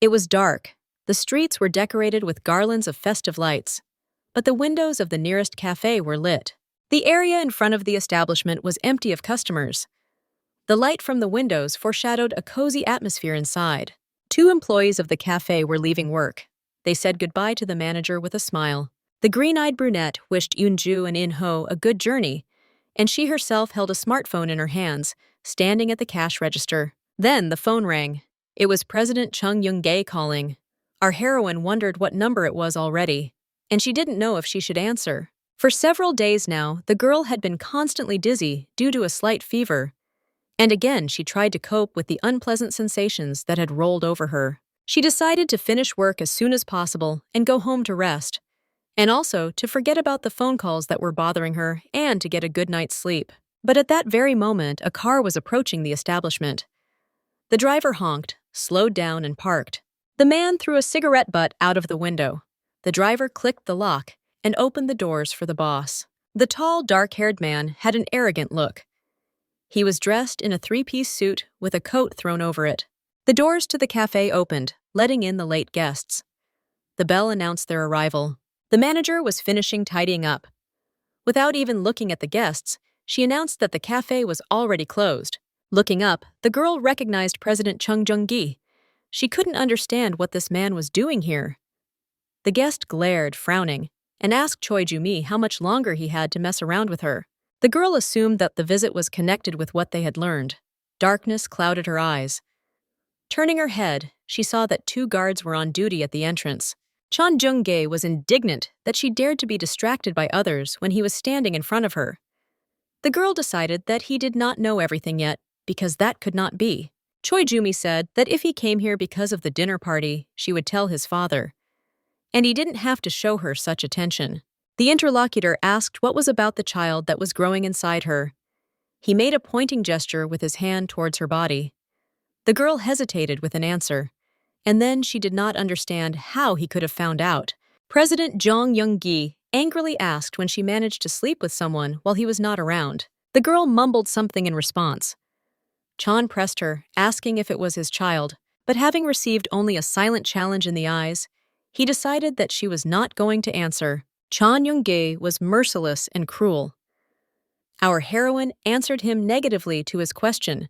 It was dark. The streets were decorated with garlands of festive lights, but the windows of the nearest cafe were lit. The area in front of the establishment was empty of customers. The light from the windows foreshadowed a cozy atmosphere inside. 2 employees of the cafe were leaving work. They said goodbye to the manager with a smile. The green-eyed brunette wished Yoonju and In-ho a good journey, and she herself held a smartphone in her hands, standing at the cash register. Then the phone rang. It was President Chung Young-gae calling. Our heroine wondered what number it was already, and she didn't know if she should answer. For several days now, the girl had been constantly dizzy due to a slight fever, and again she tried to cope with the unpleasant sensations that had rolled over her. She decided to finish work as soon as possible and go home to rest, and also to forget about the phone calls that were bothering her and to get a good night's sleep. But at that very moment, a car was approaching the establishment. The driver honked, slowed down, and parked. The man threw a cigarette butt out of the window. The driver clicked the lock and opened the doors for the boss. The tall, dark-haired man had an arrogant look. He was dressed in a 3-piece suit with a coat thrown over it. The doors to the cafe opened, letting in the late guests. The bell announced their arrival. The manager was finishing tidying up. Without even looking at the guests, she announced that the cafe was already closed. Looking up, the girl recognized President Chung Jung-gi. She couldn't understand what this man was doing here. The guest glared, frowning, and asked Choi Ju-mi how much longer he had to mess around with her. The girl assumed that the visit was connected with what they had learned. Darkness clouded her eyes. Turning her head, she saw that 2 guards were on duty at the entrance. Chon Jung-gae was indignant that she dared to be distracted by others when he was standing in front of her. The girl decided that he did not know everything yet, because that could not be. Choi Ju-mi said that if he came here because of the dinner party, she would tell his father. And he didn't have to show her such attention. The interlocutor asked what was about the child that was growing inside her. He made a pointing gesture with his hand towards her body. The girl hesitated with an answer, and then she did not understand how he could have found out. President Jong Young-gi angrily asked when she managed to sleep with someone while he was not around. The girl mumbled something in response. Chon pressed her, asking if it was his child, but having received only a silent challenge in the eyes, he decided that she was not going to answer. Chon Young-gae was merciless and cruel. Our heroine answered him negatively to his question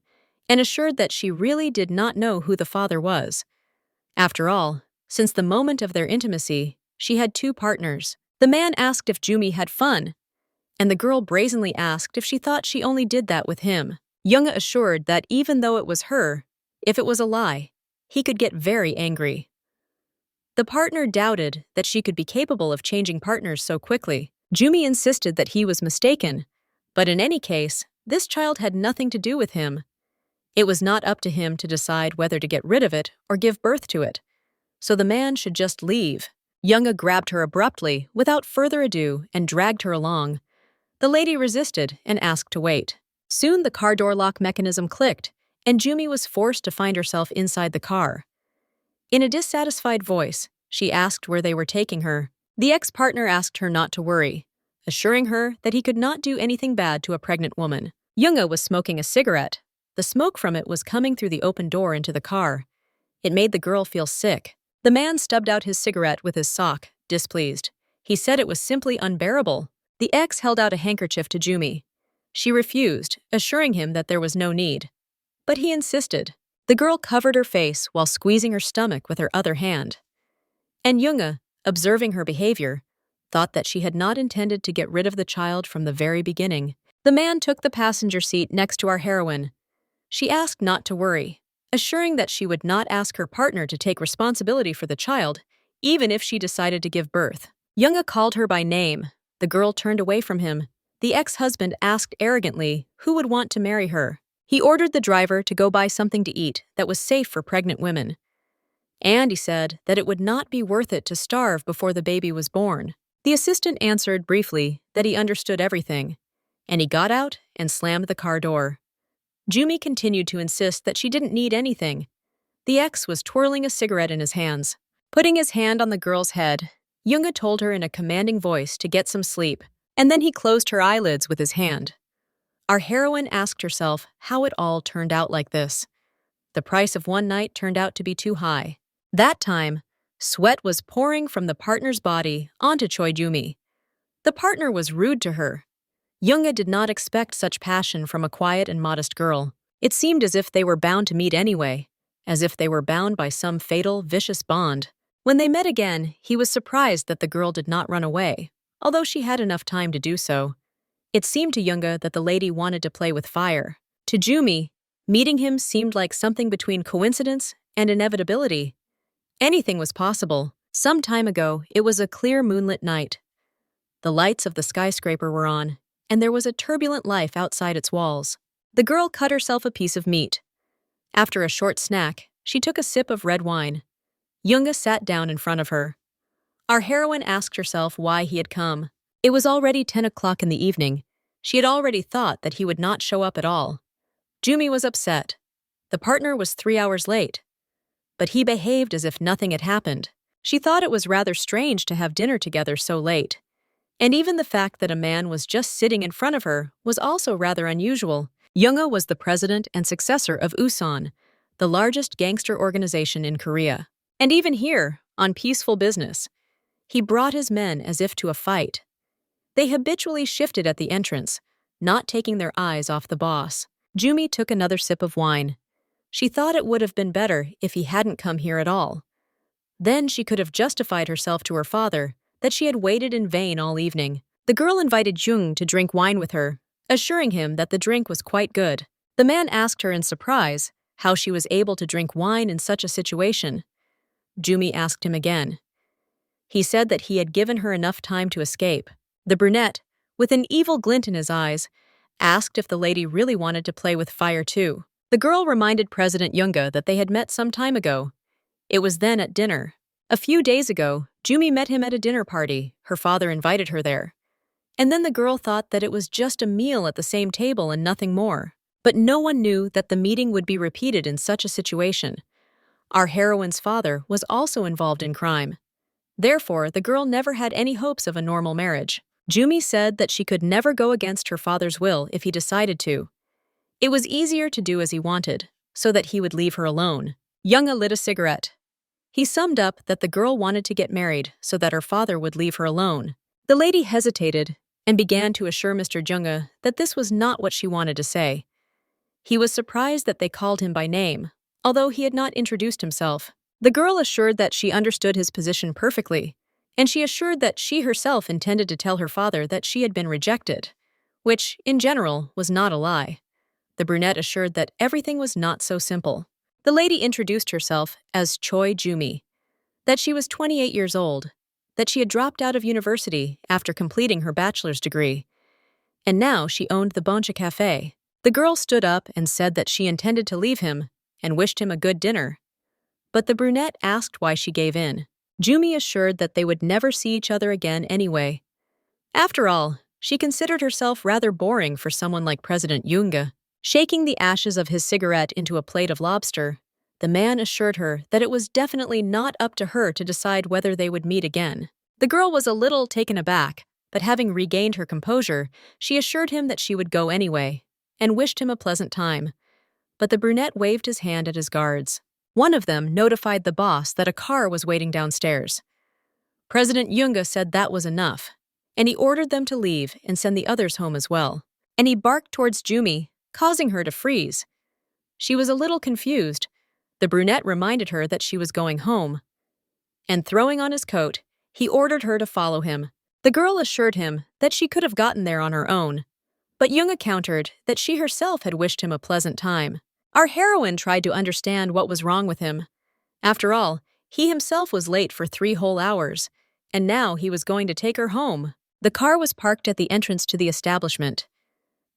and assured that she really did not know who the father was. After all, since the moment of their intimacy, she had 2 partners. The man asked if Ju-mi had fun, and the girl brazenly asked if she thought she only did that with him. Young assured that even though it was her, if it was a lie, he could get very angry. The partner doubted that she could be capable of changing partners so quickly. Ju-mi insisted that he was mistaken, but in any case, this child had nothing to do with him. It was not up to him to decide whether to get rid of it or give birth to it, so the man should just leave. Young grabbed her abruptly, without further ado, and dragged her along. The lady resisted and asked to wait. Soon the car door lock mechanism clicked, and Ju-mi was forced to find herself inside the car. In a dissatisfied voice, she asked where they were taking her. The ex-partner asked her not to worry, assuring her that he could not do anything bad to a pregnant woman. Yoonga was smoking a cigarette. The smoke from it was coming through the open door into the car. It made the girl feel sick. The man stubbed out his cigarette with his sock, displeased. He said it was simply unbearable. The ex held out a handkerchief to Ju-mi. She refused, assuring him that there was no need. But he insisted. The girl covered her face while squeezing her stomach with her other hand. And Yoonga, observing her behavior, thought that she had not intended to get rid of the child from the very beginning. The man took the passenger seat next to our heroine. She asked not to worry, assuring that she would not ask her partner to take responsibility for the child, even if she decided to give birth. Yoonga called her by name. The girl turned away from him. The ex-husband asked arrogantly who would want to marry her. He ordered the driver to go buy something to eat that was safe for pregnant women. And he said that it would not be worth it to starve before the baby was born. The assistant answered briefly that he understood everything, and he got out and slammed the car door. Ju-mi continued to insist that she didn't need anything. The ex was twirling a cigarette in his hands. Putting his hand on the girl's head, Yoonga told her in a commanding voice to get some sleep, and then he closed her eyelids with his hand. Our heroine asked herself how it all turned out like this. The price of one night turned out to be too high. That time, sweat was pouring from the partner's body onto Choi Jumi. The partner was rude to her. Yoonga did not expect such passion from a quiet and modest girl. It seemed as if they were bound to meet anyway, as if they were bound by some fatal, vicious bond. When they met again, he was surprised that the girl did not run away, although she had enough time to do so. It seemed to Yoonga that the lady wanted to play with fire. To Jumi, meeting him seemed like something between coincidence and inevitability. Anything was possible. Some time ago, it was a clear moonlit night. The lights of the skyscraper were on, and there was a turbulent life outside its walls. The girl cut herself a piece of meat. After a short snack, she took a sip of red wine. Yoonga sat down in front of her. Our heroine asked herself why he had come. It was already 10 o'clock in the evening. She had already thought that he would not show up at all. Jumi was upset. The partner was 3 hours late. But he behaved as if nothing had happened. She thought it was rather strange to have dinner together so late. And even the fact that a man was just sitting in front of her was also rather unusual. Yoonga was the president and successor of Usan, the largest gangster organization in Korea. And even here, on peaceful business, he brought his men as if to a fight. They habitually shifted at the entrance, not taking their eyes off the boss. Jumi took another sip of wine. She thought it would have been better if he hadn't come here at all. Then she could have justified herself to her father that she had waited in vain all evening. The girl invited Jung to drink wine with her, assuring him that the drink was quite good. The man asked her in surprise how she was able to drink wine in such a situation. Jumi asked him again. He said that he had given her enough time to escape. The brunette, with an evil glint in his eyes, asked if the lady really wanted to play with fire too. The girl reminded President Yoonga that they had met some time ago. It was then at dinner. A few days ago, Jumi met him at a dinner party. Her father invited her there. And then the girl thought that it was just a meal at the same table and nothing more. But no one knew that the meeting would be repeated in such a situation. Our heroine's father was also involved in crime. Therefore, the girl never had any hopes of a normal marriage. Jumi said that she could never go against her father's will if he decided to. It was easier to do as he wanted, so that he would leave her alone. Yoonga lit a cigarette. He summed up that the girl wanted to get married so that her father would leave her alone. The lady hesitated and began to assure Mr. Junga that this was not what she wanted to say. He was surprised that they called him by name, although he had not introduced himself. The girl assured that she understood his position perfectly, and she assured that she herself intended to tell her father that she had been rejected, which, in general, was not a lie. The brunette assured that everything was not so simple. The lady introduced herself as Choi Jumi, that she was 28 years old, that she had dropped out of university after completing her bachelor's degree, and now she owned the Boncha Cafe. The girl stood up and said that she intended to leave him and wished him a good dinner. But the brunette asked why she gave in. Jumi assured that they would never see each other again anyway. After all, she considered herself rather boring for someone like President Yoonga. Shaking the ashes of his cigarette into a plate of lobster, the man assured her that it was definitely not up to her to decide whether they would meet again. The girl was a little taken aback, but having regained her composure, she assured him that she would go anyway, and wished him a pleasant time. But the brunette waved his hand at his guards. One of them notified the boss that a car was waiting downstairs. President Yoonga said that was enough, and he ordered them to leave and send the others home as well. And he barked towards Jumi, causing her to freeze. She was a little confused. The brunette reminded her that she was going home. And throwing on his coat, he ordered her to follow him. The girl assured him that she could have gotten there on her own, but Yoonga countered that she herself had wished him a pleasant time. Our heroine tried to understand what was wrong with him. After all, he himself was late for 3 whole hours, and now he was going to take her home. The car was parked at the entrance to the establishment.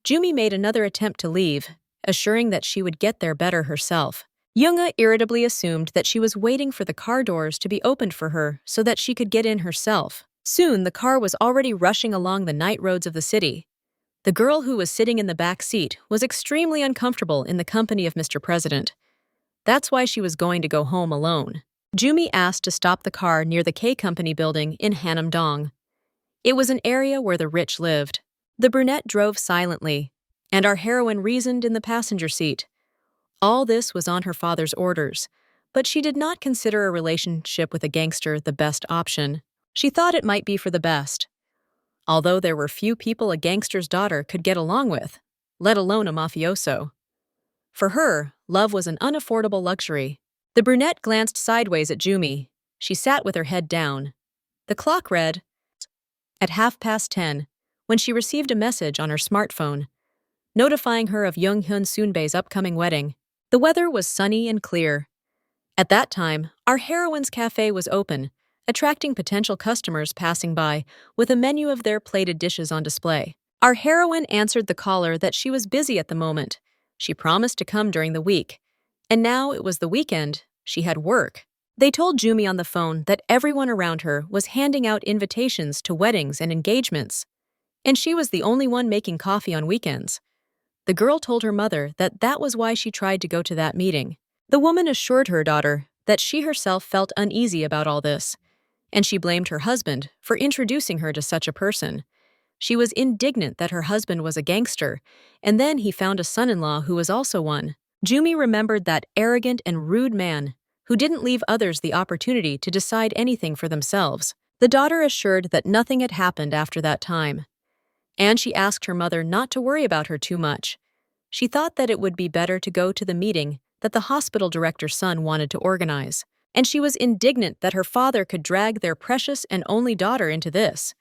Jumi made another attempt to leave, assuring that she would get there better herself. Yoonga irritably assumed that she was waiting for the car doors to be opened for her so that she could get in herself. Soon, the car was already rushing along the night roads of the city. The girl who was sitting in the back seat was extremely uncomfortable in the company of Mr. President. That's why she was going to go home alone. Jumi asked to stop the car near the K Company building in Hanam-dong. It was an area where the rich lived. The brunette drove silently, and our heroine reasoned in the passenger seat. All this was on her father's orders, But she did not consider a relationship with a gangster the best option. She thought it might be for the best. Although there were few people a gangster's daughter could get along with, let alone a mafioso. For her, love was an unaffordable luxury. The brunette glanced sideways at Jumi. She sat with her head down. The clock read at 10:30 when she received a message on her smartphone, notifying her of Young-hyun Soonbae's upcoming wedding. The weather was sunny and clear. At that time, our heroine's cafe was open, attracting potential customers passing by with a menu of their plated dishes on display. Our heroine answered the caller that she was busy at the moment. She promised to come during the week. And now it was the weekend. She had work. They told Jumi on the phone that everyone around her was handing out invitations to weddings and engagements, and she was the only one making coffee on weekends. The girl told her mother that that was why she tried to go to that meeting. The woman assured her daughter that she herself felt uneasy about all this, and she blamed her husband for introducing her to such a person. She was indignant that her husband was a gangster, and then he found a son-in-law who was also one. Jumi remembered that arrogant and rude man who didn't leave others the opportunity to decide anything for themselves. The daughter assured that nothing had happened after that time, and she asked her mother not to worry about her too much. She thought that it would be better to go to the meeting that the hospital director's son wanted to organize, and she was indignant that her father could drag their precious and only daughter into this.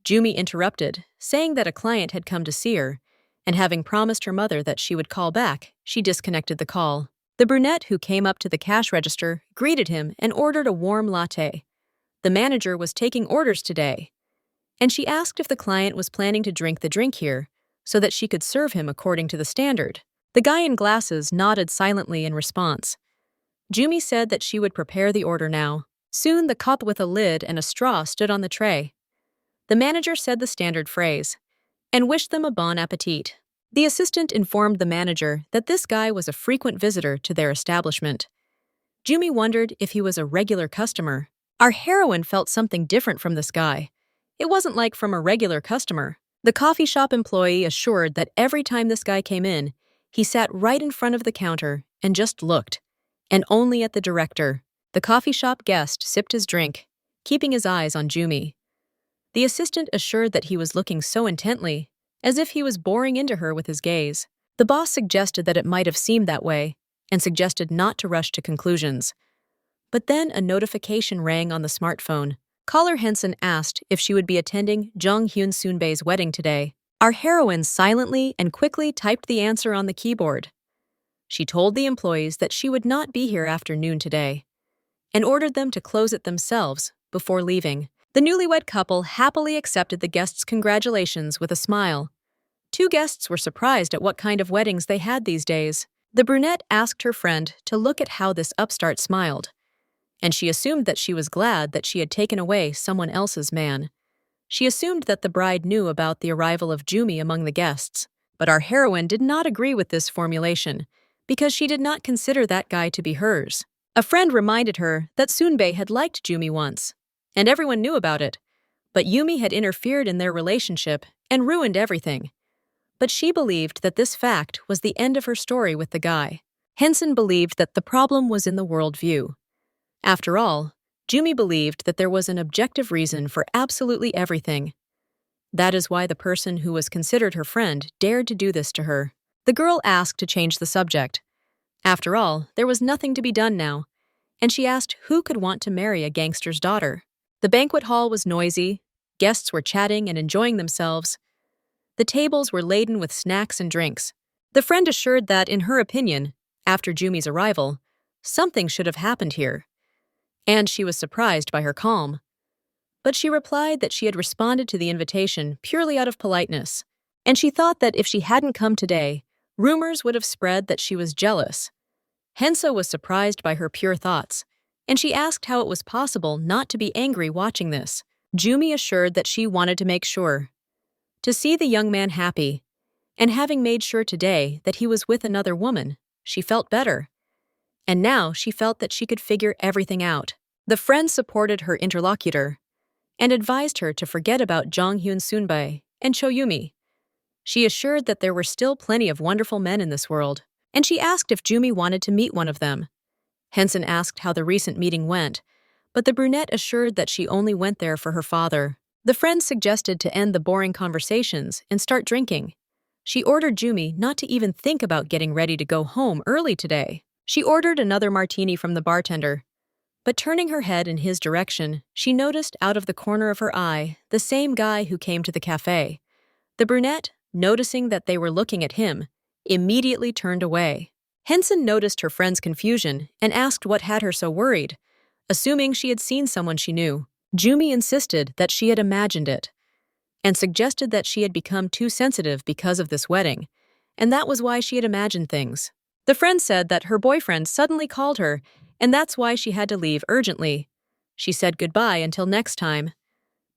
Jumi interrupted, saying that a client had come to see her, and having promised her mother that she would call back, she disconnected the call. The brunette who came up to the cash register greeted him and ordered a warm latte. The manager was taking orders today, and she asked if the client was planning to drink the drink here so that she could serve him according to the standard. The guy in glasses nodded silently in response. Jumi said that she would prepare the order now. Soon the cup with a lid and a straw stood on the tray. The manager said the standard phrase, and wished them a bon appetit. The assistant informed the manager that this guy was a frequent visitor to their establishment. Jumi wondered if he was a regular customer. Our heroine felt something different from this guy. It wasn't like from a regular customer. The coffee shop employee assured that every time this guy came in, he sat right in front of the counter and just looked, and only at the director. The coffee shop guest sipped his drink, keeping his eyes on Jumi. The assistant assured that he was looking so intently, as if he was boring into her with his gaze. The boss suggested that it might have seemed that way, and suggested not to rush to conclusions. But then a notification rang on the smartphone. Caller Henson asked if she would be attending Jung-hyun Soonbae's wedding today. Our heroine silently and quickly typed the answer on the keyboard. She told the employees that she would not be here after noon today, and ordered them to close it themselves before leaving. The newlywed couple happily accepted the guests' congratulations with a smile. Two guests were surprised at what kind of weddings they had these days. The brunette asked her friend to look at how this upstart smiled, and she assumed that she was glad that she had taken away someone else's man. She assumed that the bride knew about the arrival of Jumi among the guests, but our heroine did not agree with this formulation because she did not consider that guy to be hers. A friend reminded her that Soonbae had liked Jumi once, and everyone knew about it, but Yumi had interfered in their relationship and ruined everything. But she believed that this fact was the end of her story with the guy. Henson believed that the problem was in the worldview. After all, Jumi believed that there was an objective reason for absolutely everything. That is why the person who was considered her friend dared to do this to her. The girl asked to change the subject. After all, there was nothing to be done now, and she asked who could want to marry a gangster's daughter. The banquet hall was noisy, guests were chatting and enjoying themselves. The tables were laden with snacks and drinks. The friend assured that, in her opinion, after Jumi's arrival, something should have happened here. And she was surprised by her calm. But she replied that she had responded to the invitation purely out of politeness, and she thought that if she hadn't come today, rumors would have spread that she was jealous. Henso was surprised by her pure thoughts, and she asked how it was possible not to be angry watching this. Jumi assured that she wanted to make sure to see the young man happy, and having made sure today that he was with another woman, she felt better. And now she felt that she could figure everything out. The friend supported her interlocutor and advised her to forget about Jung-hyun Soonbae and Choyumi. She assured that there were still plenty of wonderful men in this world, and she asked if Jumi wanted to meet one of them. Henson asked how the recent meeting went, but the brunette assured that she only went there for her father. The friend suggested to end the boring conversations and start drinking. She ordered Jumi not to even think about getting ready to go home early today. She ordered another martini from the bartender, but turning her head in his direction, she noticed out of the corner of her eye the same guy who came to the cafe. The brunette, noticing that they were looking at him, immediately turned away. Henson noticed her friend's confusion and asked what had her so worried, assuming she had seen someone she knew. Jumi insisted that she had imagined it, and suggested that she had become too sensitive because of this wedding, and that was why she had imagined things. The friend said that her boyfriend suddenly called her, and that's why she had to leave urgently. She said goodbye until next time.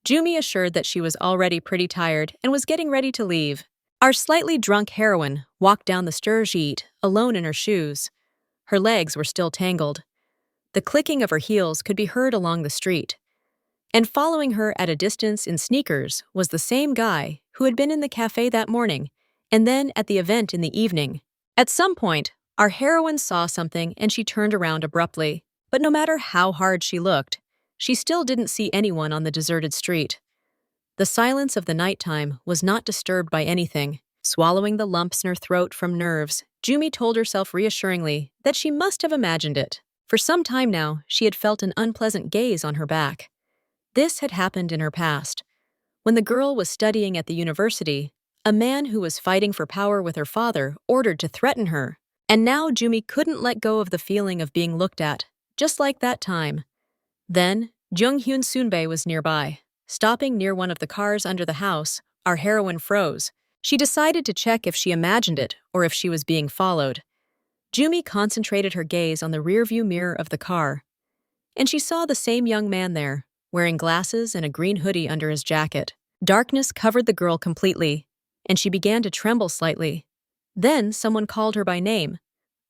Jumi assured that she was already pretty tired and was getting ready to leave. Our slightly drunk heroine walked down the Sturgite, alone in her shoes. Her legs were still tangled. The clicking of her heels could be heard along the street. And following her at a distance in sneakers was the same guy who had been in the cafe that morning, and then at the event in the evening. At some point, our heroine saw something and she turned around abruptly. But no matter how hard she looked, she still didn't see anyone on the deserted street. The silence of the nighttime was not disturbed by anything. Swallowing the lumps in her throat from nerves, Jumi told herself reassuringly that she must have imagined it. For some time now, she had felt an unpleasant gaze on her back. This had happened in her past. When the girl was studying at the university, a man who was fighting for power with her father ordered to threaten her. And now Jumi couldn't let go of the feeling of being looked at, just like that time. Then, Jung-hyun Sunbae was nearby. Stopping near one of the cars under the house, our heroine froze. She decided to check if she imagined it or if she was being followed. Jumi concentrated her gaze on the rearview mirror of the car, and she saw the same young man there, wearing glasses and a green hoodie under his jacket. Darkness covered the girl completely, and she began to tremble slightly. Then someone called her by name,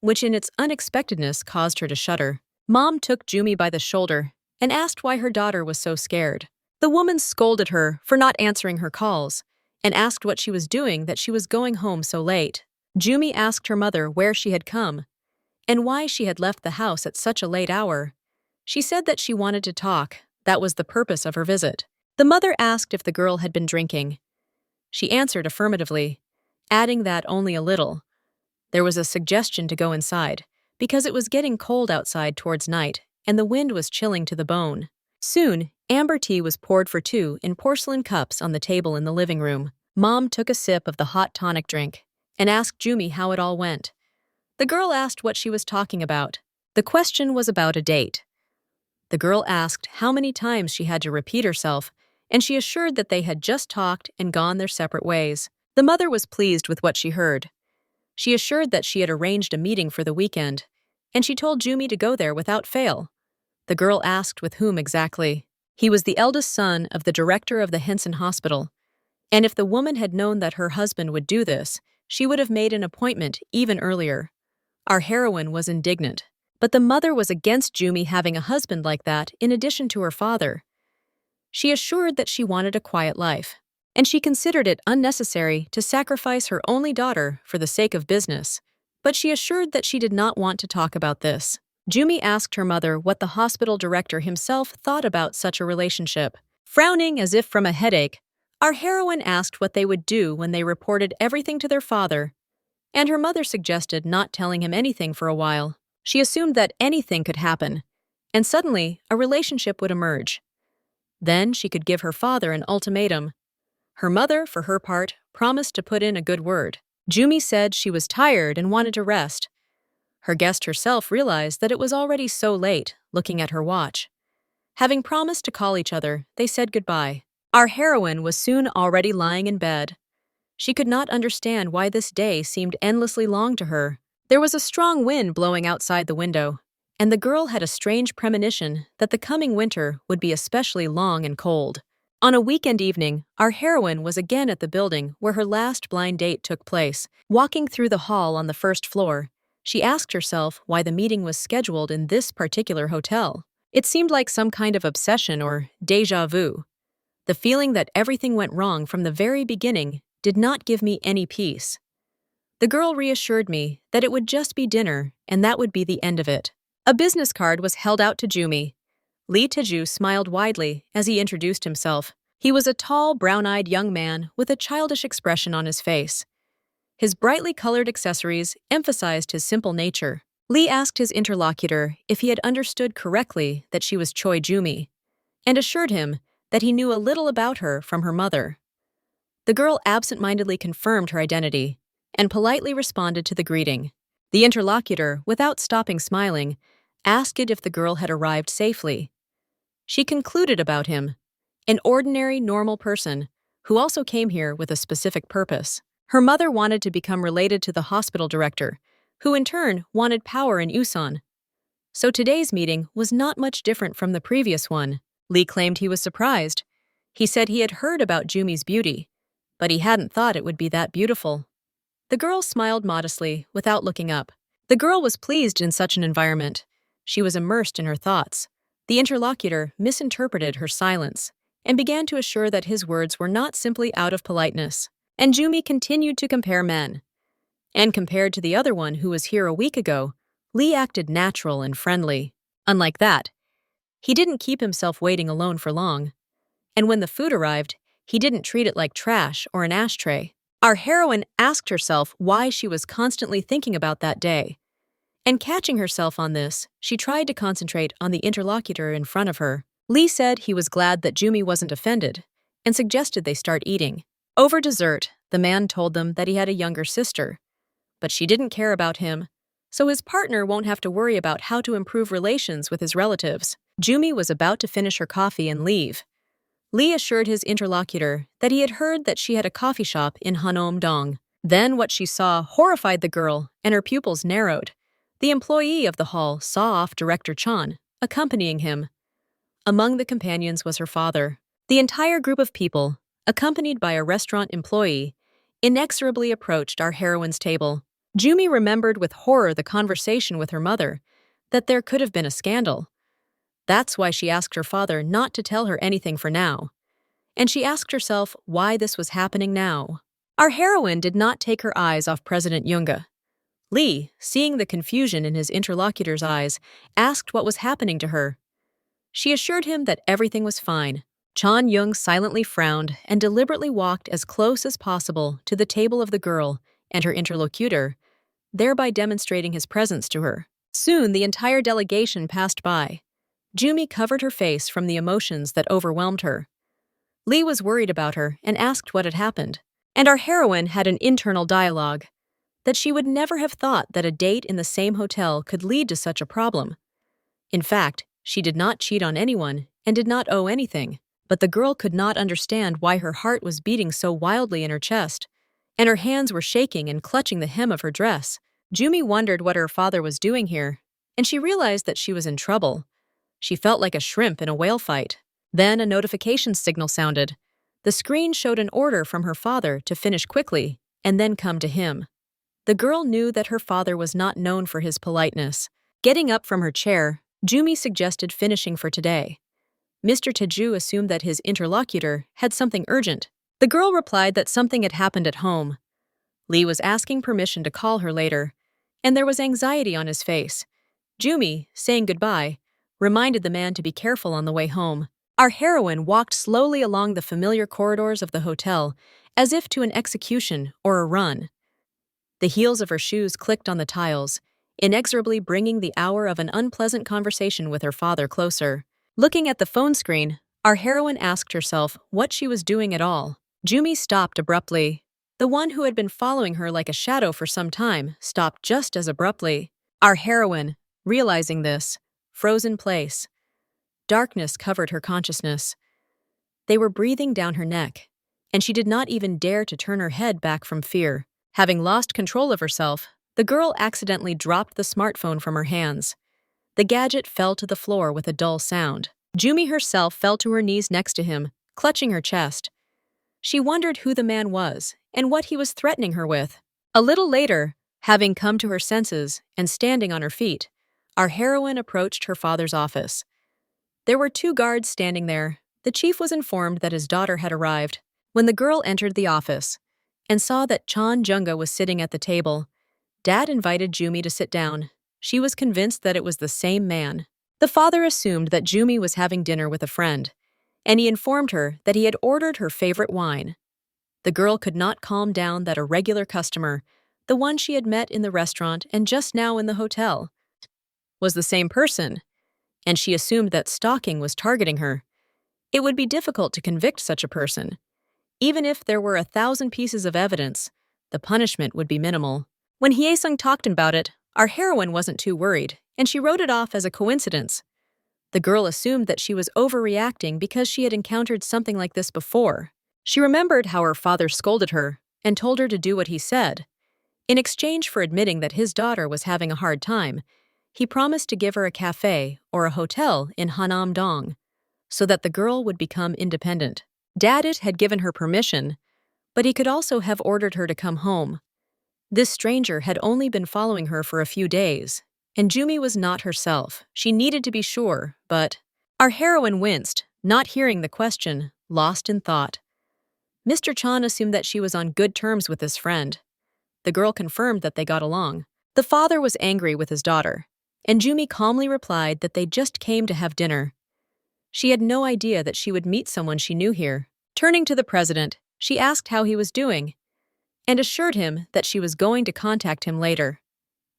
which in its unexpectedness caused her to shudder. Mom took Jumi by the shoulder and asked why her daughter was so scared. The woman scolded her for not answering her calls and asked what she was doing that she was going home so late. Jumi asked her mother where she had come and why she had left the house at such a late hour. She said that she wanted to talk. That was the purpose of her visit. The mother asked if the girl had been drinking. She answered affirmatively, adding that only a little. There was a suggestion to go inside, because it was getting cold outside towards night, and the wind was chilling to the bone. Soon, amber tea was poured for two in porcelain cups on the table in the living room. Mom took a sip of the hot tonic drink and asked Jumi how it all went. The girl asked what she was talking about. The question was about a date. The girl asked how many times she had to repeat herself, and she assured that they had just talked and gone their separate ways. The mother was pleased with what she heard. She assured that she had arranged a meeting for the weekend, and she told Jumi to go there without fail. The girl asked with whom exactly. He was the eldest son of the director of the Henson Hospital, and if the woman had known that her husband would do this, she would have made an appointment even earlier. Our heroine was indignant. But the mother was against Jumi having a husband like that in addition to her father. She assured that she wanted a quiet life, and she considered it unnecessary to sacrifice her only daughter for the sake of business. But she assured that she did not want to talk about this. Jumi asked her mother what the hospital director himself thought about such a relationship. Frowning as if from a headache, our heroine asked what they would do when they reported everything to their father, and her mother suggested not telling him anything for a while. She assumed that anything could happen, and suddenly a relationship would emerge. Then she could give her father an ultimatum. Her mother, for her part, promised to put in a good word. Jumi said she was tired and wanted to rest. Her guest herself realized that it was already so late, looking at her watch. Having promised to call each other, they said goodbye. Our heroine was soon already lying in bed. She could not understand why this day seemed endlessly long to her. There was a strong wind blowing outside the window, and the girl had a strange premonition that the coming winter would be especially long and cold. On a weekend evening, our heroine was again at the building where her last blind date took place. Walking through the hall on the first floor, she asked herself why the meeting was scheduled in this particular hotel. It seemed like some kind of obsession or déjà vu. The feeling that everything went wrong from the very beginning did not give me any peace. The girl reassured me that it would just be dinner and that would be the end of it. A business card was held out to Jumi. Lee Taeju smiled widely as he introduced himself. He was a tall, brown-eyed young man with a childish expression on his face. His brightly colored accessories emphasized his simple nature. Lee asked his interlocutor if he had understood correctly that she was Choi Jumi, and assured him that he knew a little about her from her mother. The girl absent-mindedly confirmed her identity and politely responded to the greeting. The interlocutor, without stopping smiling, asked if the girl had arrived safely. She concluded about him, an ordinary, normal person who also came here with a specific purpose. Her mother wanted to become related to the hospital director, who in turn wanted power in Usan. So today's meeting was not much different from the previous one. Lee claimed he was surprised. He said he had heard about Jumi's beauty, but he hadn't thought it would be that beautiful. The girl smiled modestly, without looking up. The girl was pleased in such an environment. She was immersed in her thoughts. The interlocutor misinterpreted her silence and began to assure that his words were not simply out of politeness. And Jumi continued to compare men. And compared to the other one who was here a week ago, Lee acted natural and friendly. Unlike that, he didn't keep himself waiting alone for long. And when the food arrived, he didn't treat it like trash or an ashtray. Our heroine asked herself why she was constantly thinking about that day. And catching herself on this, she tried to concentrate on the interlocutor in front of her. Lee said he was glad that Jumi wasn't offended and suggested they start eating. Over dessert, the man told them that he had a younger sister, but she didn't care about him, so his partner won't have to worry about how to improve relations with his relatives. Jumi was about to finish her coffee and leave. Lee assured his interlocutor that he had heard that she had a coffee shop in Hanom-dong. Then what she saw horrified the girl, and her pupils narrowed. The employee of the hall saw off Director Chan, accompanying him. Among the companions was her father. The entire group of people, accompanied by a restaurant employee, inexorably approached our heroine's table. Jumi remembered with horror the conversation with her mother, that there could have been a scandal. That's why she asked her father not to tell her anything for now. And she asked herself why this was happening now. Our heroine did not take her eyes off President Yoonga. Lee, seeing the confusion in his interlocutor's eyes, asked what was happening to her. She assured him that everything was fine. Chan Young silently frowned and deliberately walked as close as possible to the table of the girl and her interlocutor, thereby demonstrating his presence to her. Soon the entire delegation passed by. Jumi covered her face from the emotions that overwhelmed her. Lee was worried about her and asked what had happened. And our heroine had an internal dialogue that she would never have thought that a date in the same hotel could lead to such a problem. In fact, she did not cheat on anyone and did not owe anything, but the girl could not understand why her heart was beating so wildly in her chest, and her hands were shaking and clutching the hem of her dress. Jumi wondered what her father was doing here, and she realized that she was in trouble. She felt like a shrimp in a whale fight. Then a notification signal sounded. The screen showed an order from her father to finish quickly and then come to him. The girl knew that her father was not known for his politeness. Getting up from her chair, Jumi suggested finishing for today. Mr. Taeju assumed that his interlocutor had something urgent. The girl replied that something had happened at home. Lee was asking permission to call her later, and there was anxiety on his face. Jumi, saying goodbye, reminded the man to be careful on the way home. Our heroine walked slowly along the familiar corridors of the hotel, as if to an execution or a run. The heels of her shoes clicked on the tiles, inexorably bringing the hour of an unpleasant conversation with her father closer. Looking at the phone screen, our heroine asked herself what she was doing at all. Jumi stopped abruptly. The one who had been following her like a shadow for some time stopped just as abruptly. Our heroine, realizing this, froze in place. Darkness covered her consciousness. They were breathing down her neck, and she did not even dare to turn her head back from fear. Having lost control of herself, the girl accidentally dropped the smartphone from her hands. The gadget fell to the floor with a dull sound. Jumi herself fell to her knees next to him, clutching her chest. She wondered who the man was and what he was threatening her with. A little later, having come to her senses and standing on her feet, our heroine approached her father's office. There were 2 guards standing there. The chief was informed that his daughter had arrived. When the girl entered the office and saw that Chan Junga was sitting at the table, Dad invited Jumi to sit down She was convinced that it was the same man. The father assumed that Jumi was having dinner with a friend, and he informed her that he had ordered her favorite wine. The girl could not calm down that a regular customer, the one she had met in the restaurant and just now in the hotel, was the same person, and she assumed that stalking was targeting her. It would be difficult to convict such a person. Even if there were 1,000 pieces of evidence, the punishment would be minimal. When Hye-sung talked about it, our heroine wasn't too worried, and she wrote it off as a coincidence. The girl assumed that she was overreacting because she had encountered something like this before. She remembered how her father scolded her and told her to do what he said. In exchange for admitting that his daughter was having a hard time, he promised to give her a cafe or a hotel in Hanam-dong so that the girl would become independent. Dad had given her permission, but he could also have ordered her to come home. This stranger had only been following her for a few days, and Jumi was not herself. She needed to be sure, but our heroine winced, not hearing the question, lost in thought. Mr. Chan assumed that she was on good terms with his friend. The girl confirmed that they got along. The father was angry with his daughter, and Jumi calmly replied that they just came to have dinner. She had no idea that she would meet someone she knew here. Turning to the president, she asked how he was doing, and assured him that she was going to contact him later.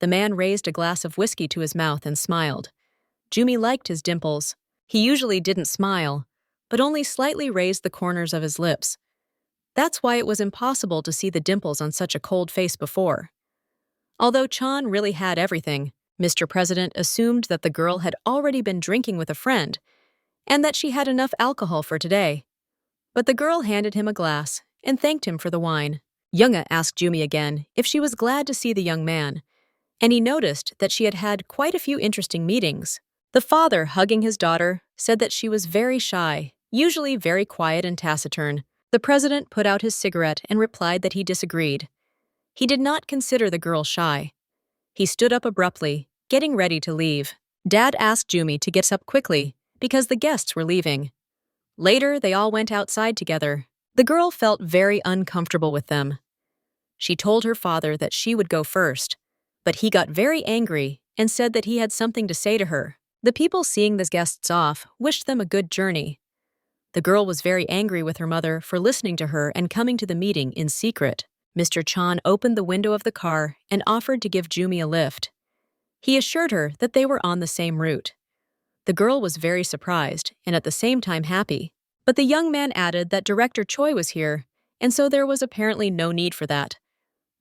The man raised a glass of whiskey to his mouth and smiled. Jumi liked his dimples. He usually didn't smile, but only slightly raised the corners of his lips. That's why it was impossible to see the dimples on such a cold face before. Although Chan really had everything, Mr. President assumed that the girl had already been drinking with a friend and that she had enough alcohol for today. But the girl handed him a glass and thanked him for the wine. Younga asked Jumi again if she was glad to see the young man, and he noticed that she had had quite a few interesting meetings. The father, hugging his daughter, said that she was very shy, usually very quiet and taciturn. The president put out his cigarette and replied that he disagreed. He did not consider the girl shy. He stood up abruptly, getting ready to leave. Dad asked Jumi to get up quickly because the guests were leaving. Later, they all went outside together. The girl felt very uncomfortable with them. She told her father that she would go first, but he got very angry and said that he had something to say to her. The people seeing the guests off wished them a good journey. The girl was very angry with her mother for listening to her and coming to the meeting in secret. Mr. Chan opened the window of the car and offered to give Jumi a lift. He assured her that they were on the same route. The girl was very surprised and at the same time happy. But the young man added that Director Choi was here, and so there was apparently no need for that.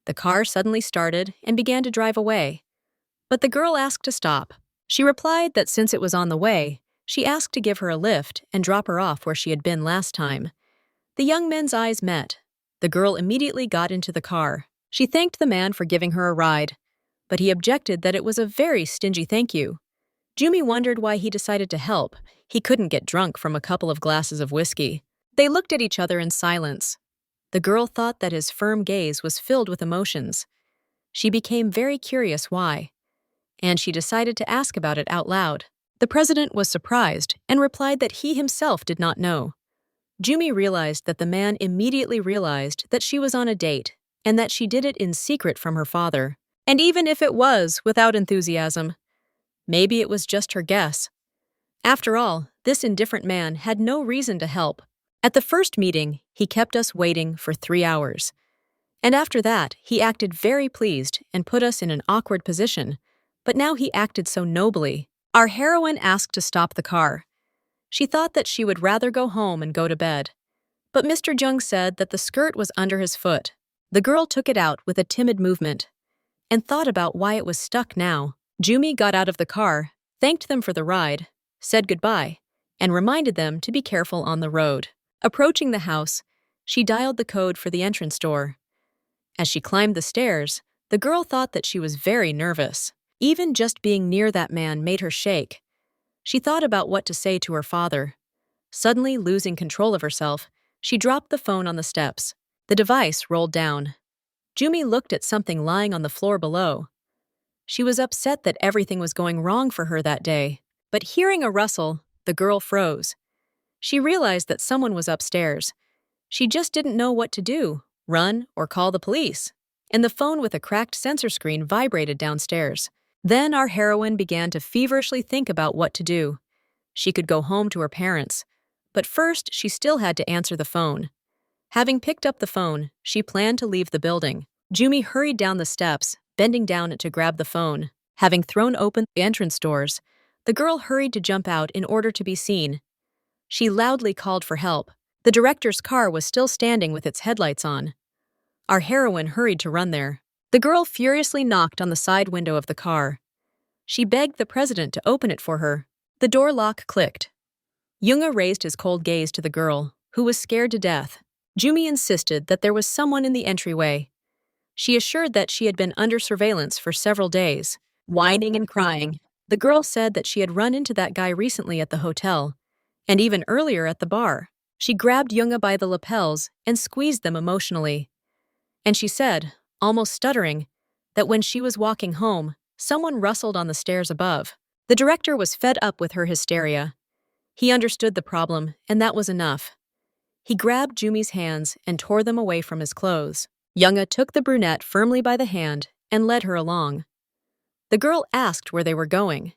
The car suddenly started and began to drive away. But the girl asked to stop. She replied that since it was on the way, she asked to give her a lift and drop her off where she had been last time. The young men's eyes met. The girl immediately got into the car. She thanked the man for giving her a ride, but he objected that it was a very stingy thank you. Jumi wondered why he decided to help. He couldn't get drunk from a couple of glasses of whiskey. They looked at each other in silence. The girl thought that his firm gaze was filled with emotions. She became very curious why, and she decided to ask about it out loud. The president was surprised and replied that he himself did not know. Jumi realized that the man immediately realized that she was on a date and that she did it in secret from her father. And even if it was without enthusiasm, maybe it was just her guess. After all, this indifferent man had no reason to help. At the first meeting, he kept us waiting for 3 hours. And after that, he acted very pleased and put us in an awkward position. But now he acted so nobly. Our heroine asked to stop the car. She thought that she would rather go home and go to bed. But Mr. Jung said that the skirt was under his foot. The girl took it out with a timid movement and thought about why it was stuck now. Jumi got out of the car, thanked them for the ride, said goodbye, and reminded them to be careful on the road. Approaching the house, she dialed the code for the entrance door. As she climbed the stairs, the girl thought that she was very nervous. Even just being near that man made her shake. She thought about what to say to her father. Suddenly losing control of herself, she dropped the phone on the steps. The device rolled down. Jumi looked at something lying on the floor below. She was upset that everything was going wrong for her that day. But hearing a rustle, the girl froze. She realized that someone was upstairs. She just didn't know what to do, run or call the police. And the phone with a cracked sensor screen vibrated downstairs. Then our heroine began to feverishly think about what to do. She could go home to her parents, but first she still had to answer the phone. Having picked up the phone, she planned to leave the building. Jumi hurried down the steps, bending down to grab the phone. Having thrown open the entrance doors, the girl hurried to jump out in order to be seen. She loudly called for help. The director's car was still standing with its headlights on. Our heroine hurried to run there. The girl furiously knocked on the side window of the car. She begged the president to open it for her. The door lock clicked. Yoonga raised his cold gaze to the girl, who was scared to death. Jumi insisted that there was someone in the entryway. She assured that she had been under surveillance for several days. Whining and crying, the girl said that she had run into that guy recently at the hotel, and even earlier at the bar. She grabbed Yoonga by the lapels and squeezed them emotionally. And she said, almost stuttering, that when she was walking home, someone rustled on the stairs above. The director was fed up with her hysteria. He understood the problem, and that was enough. He grabbed Jumi's hands and tore them away from his clothes. Yoonga took the brunette firmly by the hand and led her along. The girl asked where they were going.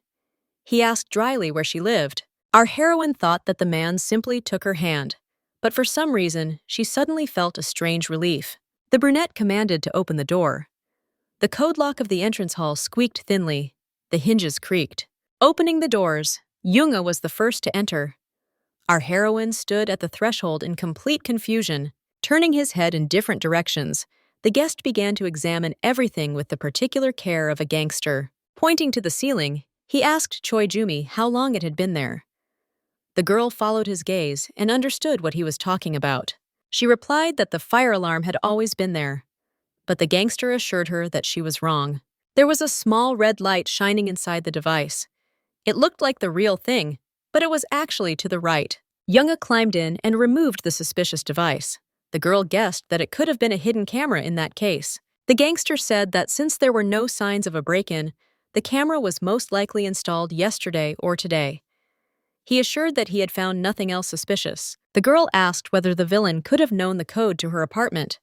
He asked dryly where she lived. Our heroine thought that the man simply took her hand, but for some reason, she suddenly felt a strange relief. The brunette commanded to open the door. The code lock of the entrance hall squeaked thinly. The hinges creaked. Opening the doors, Yoonga was the first to enter. Our heroine stood at the threshold in complete confusion. Turning his head in different directions, the guest began to examine everything with the particular care of a gangster. Pointing to the ceiling, he asked Choi Jumi how long it had been there. The girl followed his gaze and understood what he was talking about. She replied that the fire alarm had always been there, but the gangster assured her that she was wrong. There was a small red light shining inside the device. It looked like the real thing, but it was actually to the right. Yoonga climbed in and removed the suspicious device. The girl guessed that it could have been a hidden camera in that case. The gangster said that since there were no signs of a break-in, the camera was most likely installed yesterday or today. He assured that he had found nothing else suspicious. The girl asked whether the villain could have known the code to her apartment.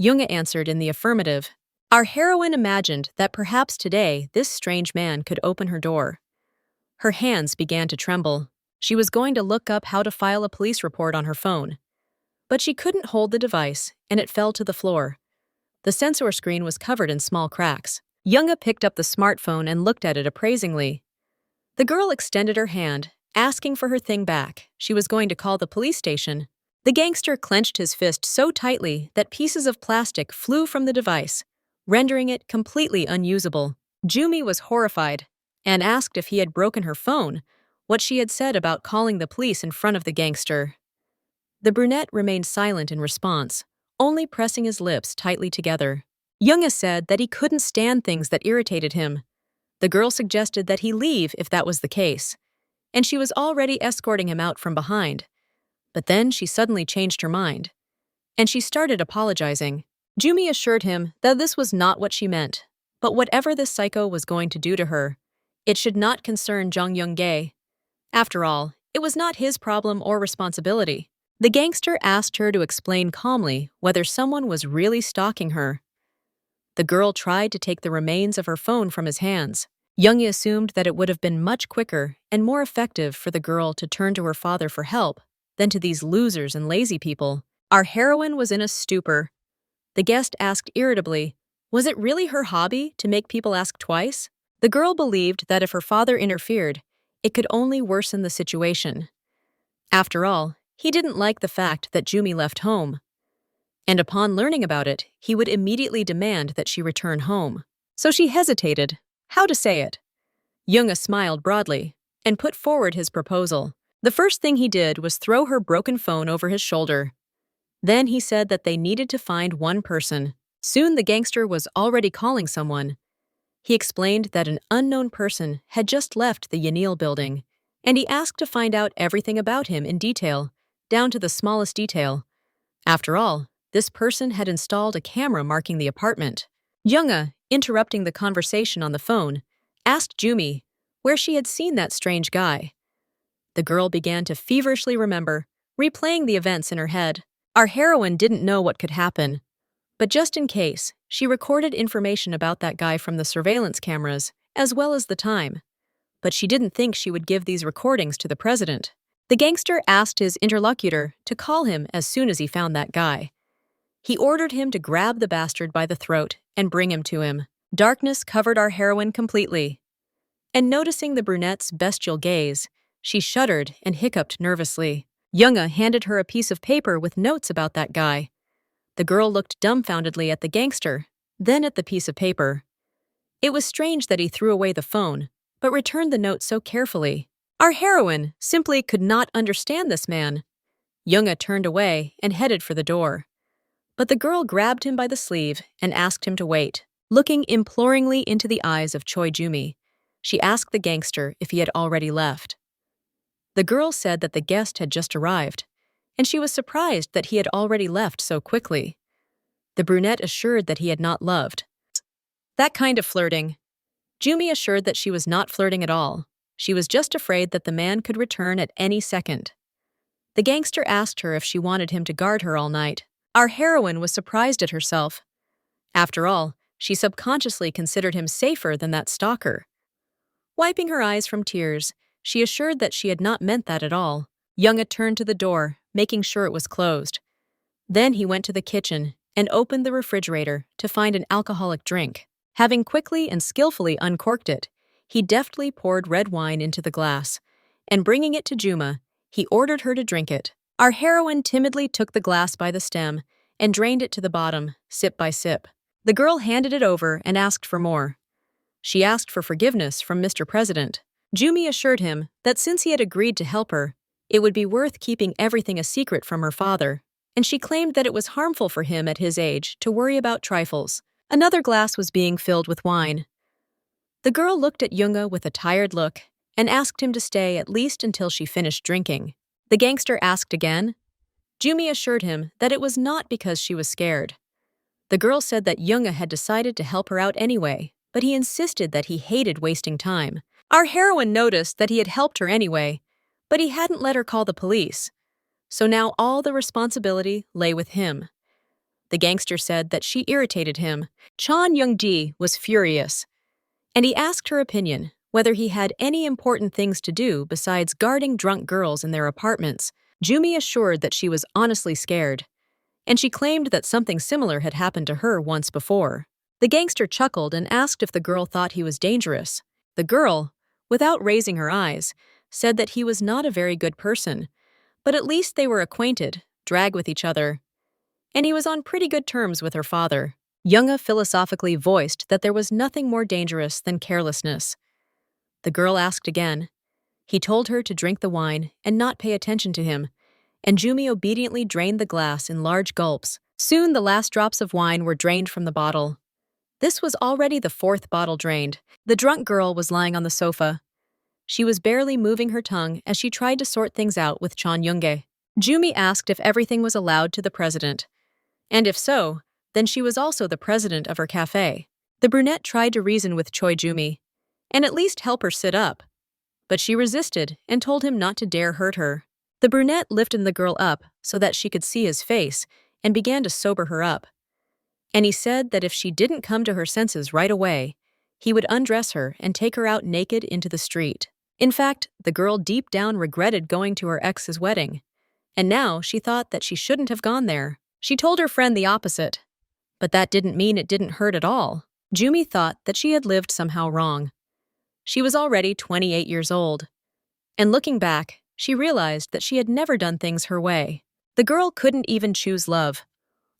Yoonga answered in the affirmative. Our heroine imagined that perhaps today this strange man could open her door. Her hands began to tremble. She was going to look up how to file a police report on her phone. But she couldn't hold the device, and it fell to the floor. The sensor screen was covered in small cracks. Yoonga picked up the smartphone and looked at it appraisingly. The girl extended her hand, asking for her thing back. She was going to call the police station. The gangster clenched his fist so tightly that pieces of plastic flew from the device, rendering it completely unusable. Jumi was horrified and asked if he had broken her phone, what she had said about calling the police in front of the gangster. The brunette remained silent in response, only pressing his lips tightly together. Yoonga said that he couldn't stand things that irritated him. The girl suggested that he leave if that was the case, and she was already escorting him out from behind. But then she suddenly changed her mind, and she started apologizing. Jumi assured him that this was not what she meant, but whatever this psycho was going to do to her, it should not concern Jung Young-gae. After all, it was not his problem or responsibility. The gangster asked her to explain calmly whether someone was really stalking her. The girl tried to take the remains of her phone from his hands. Youngie assumed that it would have been much quicker and more effective for the girl to turn to her father for help than to these losers and lazy people. Our heroine was in a stupor. The guest asked irritably, was it really her hobby to make people ask twice? The girl believed that if her father interfered, it could only worsen the situation. After all, he didn't like the fact that Jumi left home. And upon learning about it, he would immediately demand that she return home. So she hesitated. How to say it? Yoonga smiled broadly and put forward his proposal. The first thing he did was throw her broken phone over his shoulder. Then he said that they needed to find one person. Soon the gangster was already calling someone. He explained that an unknown person had just left the Yanil building, and he asked to find out everything about him in detail, down to the smallest detail. After all, this person had installed a camera marking the apartment. Yoonga, interrupting the conversation on the phone, asked Jumi where she had seen that strange guy. The girl began to feverishly remember, replaying the events in her head. Our heroine didn't know what could happen, but just in case, she recorded information about that guy from the surveillance cameras as well as the time. But she didn't think she would give these recordings to the president. The gangster asked his interlocutor to call him as soon as he found that guy. He ordered him to grab the bastard by the throat and bring him to him. Darkness covered our heroine completely. And noticing the brunette's bestial gaze, she shuddered and hiccuped nervously. Younga handed her a piece of paper with notes about that guy. The girl looked dumbfoundedly at the gangster, then at the piece of paper. It was strange that he threw away the phone, but returned the note so carefully. Our heroine simply could not understand this man. Younga turned away and headed for the door. But the girl grabbed him by the sleeve and asked him to wait. Looking imploringly into the eyes of Choi Jumi, she asked the gangster if he had already left. The girl said that the guest had just arrived, and she was surprised that he had already left so quickly. The brunette assured that he had not loved. That kind of flirting. Jumi assured that she was not flirting at all. She was just afraid that the man could return at any second. The gangster asked her if she wanted him to guard her all night. Our heroine was surprised at herself. After all, she subconsciously considered him safer than that stalker. Wiping her eyes from tears, she assured that she had not meant that at all. Younga turned to the door, making sure it was closed. Then he went to the kitchen and opened the refrigerator to find an alcoholic drink. Having quickly and skillfully uncorked it, he deftly poured red wine into the glass, and bringing it to Juma, he ordered her to drink it. Our heroine timidly took the glass by the stem and drained it to the bottom, sip by sip. The girl handed it over and asked for more. She asked for forgiveness from Mr. President. Jumi assured him that since he had agreed to help her, it would be worth keeping everything a secret from her father, and she claimed that it was harmful for him at his age to worry about trifles. Another glass was being filled with wine. The girl looked at Younga with a tired look and asked him to stay at least until she finished drinking. The gangster asked again. Jumi assured him that it was not because she was scared. The girl said that Younga had decided to help her out anyway, but he insisted that he hated wasting time. Our heroine noticed that he had helped her anyway, but he hadn't let her call the police. So now all the responsibility lay with him. The gangster said that she irritated him. Chon Young-ji was furious, and he asked her opinion whether he had any important things to do besides guarding drunk girls in their apartments. Jumi assured that she was honestly scared, and she claimed that something similar had happened to her once before. The gangster chuckled and asked if the girl thought he was dangerous. The girl, without raising her eyes, said that he was not a very good person, but at least they were acquainted, drag with each other, and he was on pretty good terms with her father. Younga philosophically voiced that there was nothing more dangerous than carelessness. The girl asked again. He told her to drink the wine and not pay attention to him, and Jumi obediently drained the glass in large gulps. Soon the last drops of wine were drained from the bottle. This was already the fourth bottle drained. The drunk girl was lying on the sofa. She was barely moving her tongue as she tried to sort things out with Chon Young-ge. Jumi asked if everything was allowed to the president, and if so, then she was also the president of her cafe. The brunette tried to reason with Choi Jumi, and at least help her sit up, but she resisted and told him not to dare hurt her. The brunette lifted the girl up so that she could see his face and began to sober her up. And he said that if she didn't come to her senses right away, he would undress her and take her out naked into the street. In fact, the girl deep down regretted going to her ex's wedding, and now she thought that she shouldn't have gone there. She told her friend the opposite, but that didn't mean it didn't hurt at all. Jumi thought that she had lived somehow wrong. She was already 28 years old, and looking back, she realized that she had never done things her way. The girl couldn't even choose love,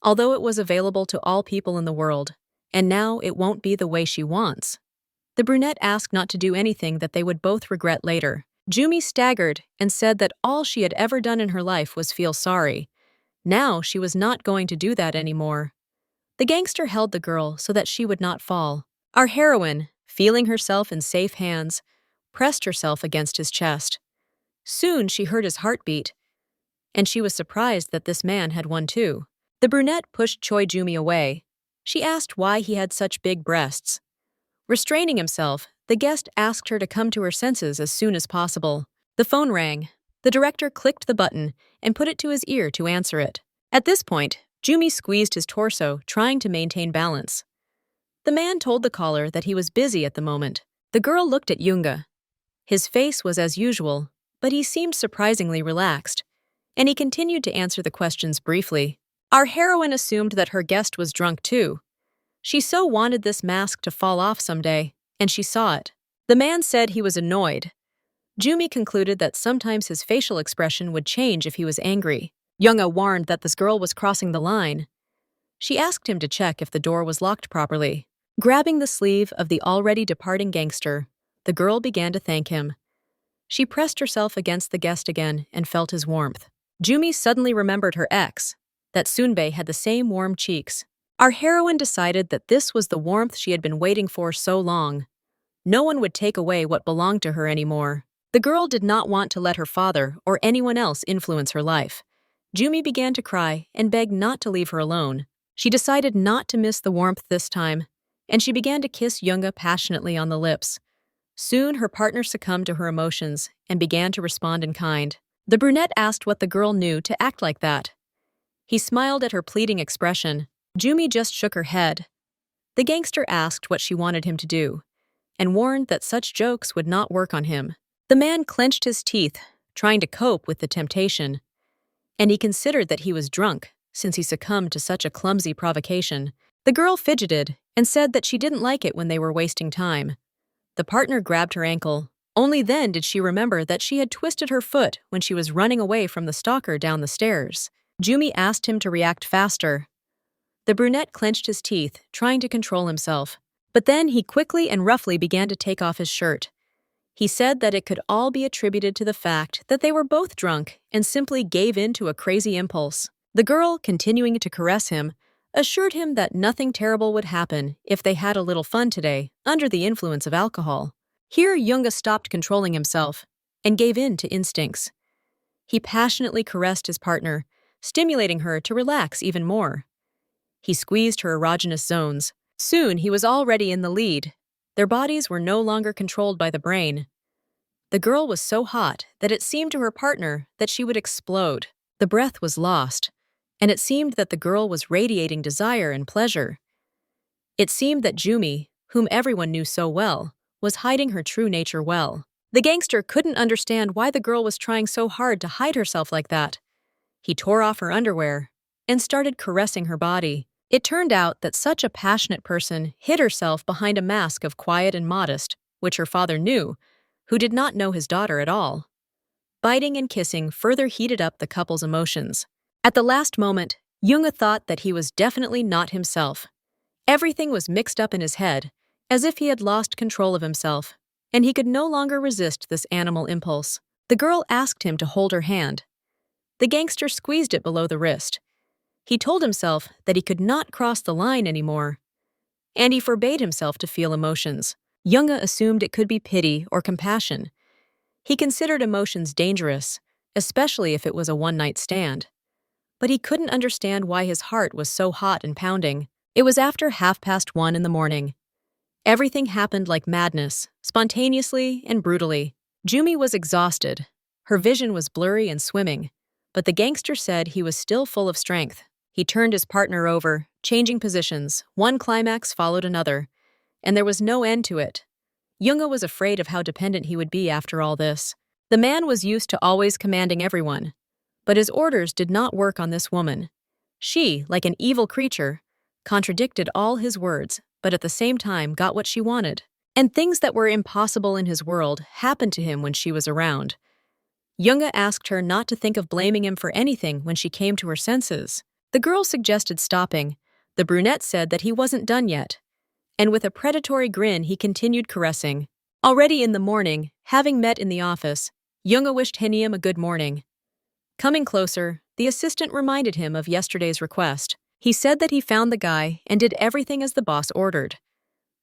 although it was available to all people in the world, and now it won't be the way she wants. The brunette asked not to do anything that they would both regret later. Jumi staggered and said that all she had ever done in her life was feel sorry. Now she was not going to do that anymore. The gangster held the girl so that she would not fall. Our heroine, feeling herself in safe hands, pressed herself against his chest. Soon she heard his heartbeat, and she was surprised that this man had one too. The brunette pushed Choi Jumi away. She asked why he had such big breasts. Restraining himself, the guest asked her to come to her senses as soon as possible. The phone rang. The director clicked the button and put it to his ear to answer it. At this point, Jumi squeezed his torso, trying to maintain balance. The man told the caller that he was busy at the moment, The girl looked at Yunga. His face was as usual, but he seemed surprisingly relaxed, and he continued to answer the questions briefly. Our heroine assumed that her guest was drunk too. She so wanted this mask to fall off someday, and she saw it. The man said he was annoyed. Jumi concluded that sometimes his facial expression would change if he was angry. Yunga warned that this girl was crossing the line. She asked him to check if the door was locked properly. Grabbing the sleeve of the already departing gangster, the girl began to thank him. She pressed herself against the guest again and felt his warmth. Jumi suddenly remembered her ex, that Sunbae had the same warm cheeks. Our heroine decided that this was the warmth she had been waiting for so long. No one would take away what belonged to her anymore. The girl did not want to let her father or anyone else influence her life. Jumi began to cry and begged not to leave her alone. She decided not to miss the warmth this time, and she began to kiss Yunga passionately on the lips. Soon her partner succumbed to her emotions and began to respond in kind. The brunette asked what the girl knew to act like that. He smiled at her pleading expression. Jumi just shook her head. The gangster asked what she wanted him to do, and warned that such jokes would not work on him. The man clenched his teeth, trying to cope with the temptation, and he considered that he was drunk since he succumbed to such a clumsy provocation. The girl fidgeted and said that she didn't like it when they were wasting time. The partner grabbed her ankle. Only then did she remember that she had twisted her foot when she was running away from the stalker down the stairs. Jumi asked him to react faster. The brunette clenched his teeth, trying to control himself. But then he quickly and roughly began to take off his shirt. He said that it could all be attributed to the fact that they were both drunk and simply gave in to a crazy impulse. The girl, continuing to caress him, assured him that nothing terrible would happen if they had a little fun today under the influence of alcohol. Here Yunga stopped controlling himself and gave in to instincts. He passionately caressed his partner, stimulating her to relax even more. He squeezed her erogenous zones. Soon he was already in the lead. Their bodies were no longer controlled by the brain. The girl was so hot that it seemed to her partner that she would explode. The breath was lost, and it seemed that the girl was radiating desire and pleasure. It seemed that Jumi, whom everyone knew so well, was hiding her true nature well. The gangster couldn't understand why the girl was trying so hard to hide herself like that. He tore off her underwear and started caressing her body. It turned out that such a passionate person hid herself behind a mask of quiet and modest, which her father knew, who did not know his daughter at all. Biting and kissing further heated up the couple's emotions. At the last moment, Yunga thought that he was definitely not himself. Everything was mixed up in his head, as if he had lost control of himself, and he could no longer resist this animal impulse. The girl asked him to hold her hand. The gangster squeezed it below the wrist. He told himself that he could not cross the line anymore, and he forbade himself to feel emotions. Yunga assumed it could be pity or compassion. He considered emotions dangerous, especially if it was a one-night stand. But he couldn't understand why his heart was so hot and pounding. It was after 1:30 in the morning. Everything happened like madness, spontaneously and brutally. Jumi was exhausted. Her vision was blurry and swimming, but the gangster said he was still full of strength. He turned his partner over, changing positions. One climax followed another, and there was no end to it. Yunga was afraid of how dependent he would be after all this. The man was used to always commanding everyone, but his orders did not work on this woman. She, like an evil creature, contradicted all his words, but at the same time got what she wanted. And things that were impossible in his world happened to him when she was around. Yunga asked her not to think of blaming him for anything when she came to her senses. The girl suggested stopping. The brunette said that he wasn't done yet, and with a predatory grin he continued caressing. Already in the morning, having met in the office, Yunga wished Henium a good morning. Coming closer, the assistant reminded him of yesterday's request. He said that he found the guy and did everything as the boss ordered.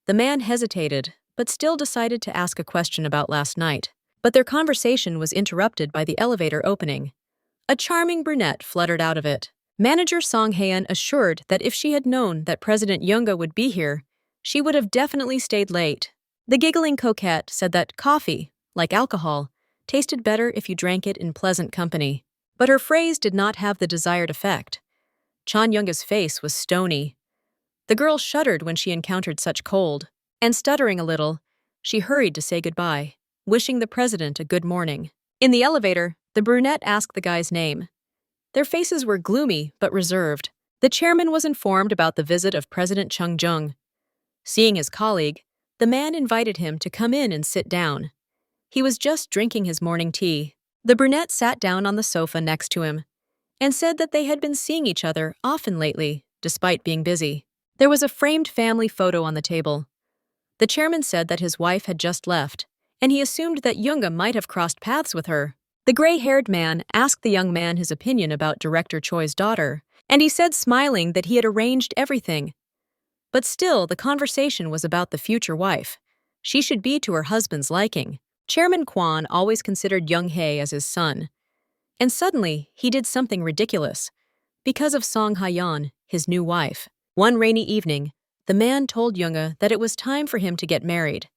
The man hesitated, but still decided to ask a question about last night. But their conversation was interrupted by the elevator opening. A charming brunette fluttered out of it. Manager Song Haeun assured that if she had known that President Yunga would be here, she would have definitely stayed late. The giggling coquette said that coffee, like alcohol, tasted better if you drank it in pleasant company. But her phrase did not have the desired effect. Chan Yunga's face was stony. The girl shuddered when she encountered such cold, and stuttering a little, She hurried to say goodbye, wishing the president a good morning. In the elevator, the brunette asked the guy's name. Their faces were gloomy but reserved. The chairman was informed about the visit of President Chung Jung. Seeing his colleague, the man invited him to come in and sit down. He was just drinking his morning tea. The brunette sat down on the sofa next to him and said that they had been seeing each other often lately, despite being busy. There was a framed family photo on the table. The chairman said that his wife had just left, and he assumed that Junge might have crossed paths with her. The gray-haired man asked the young man his opinion about Director Choi's daughter, and he said, smiling, that he had arranged everything. But still, the conversation was about the future wife. She should be to her husband's liking. Chairman Kwan always considered Young Hae as his son. And suddenly, he did something ridiculous. Because of Song Ha-yeon, his new wife. One rainy evening, the man told Junge that it was time for him to get married,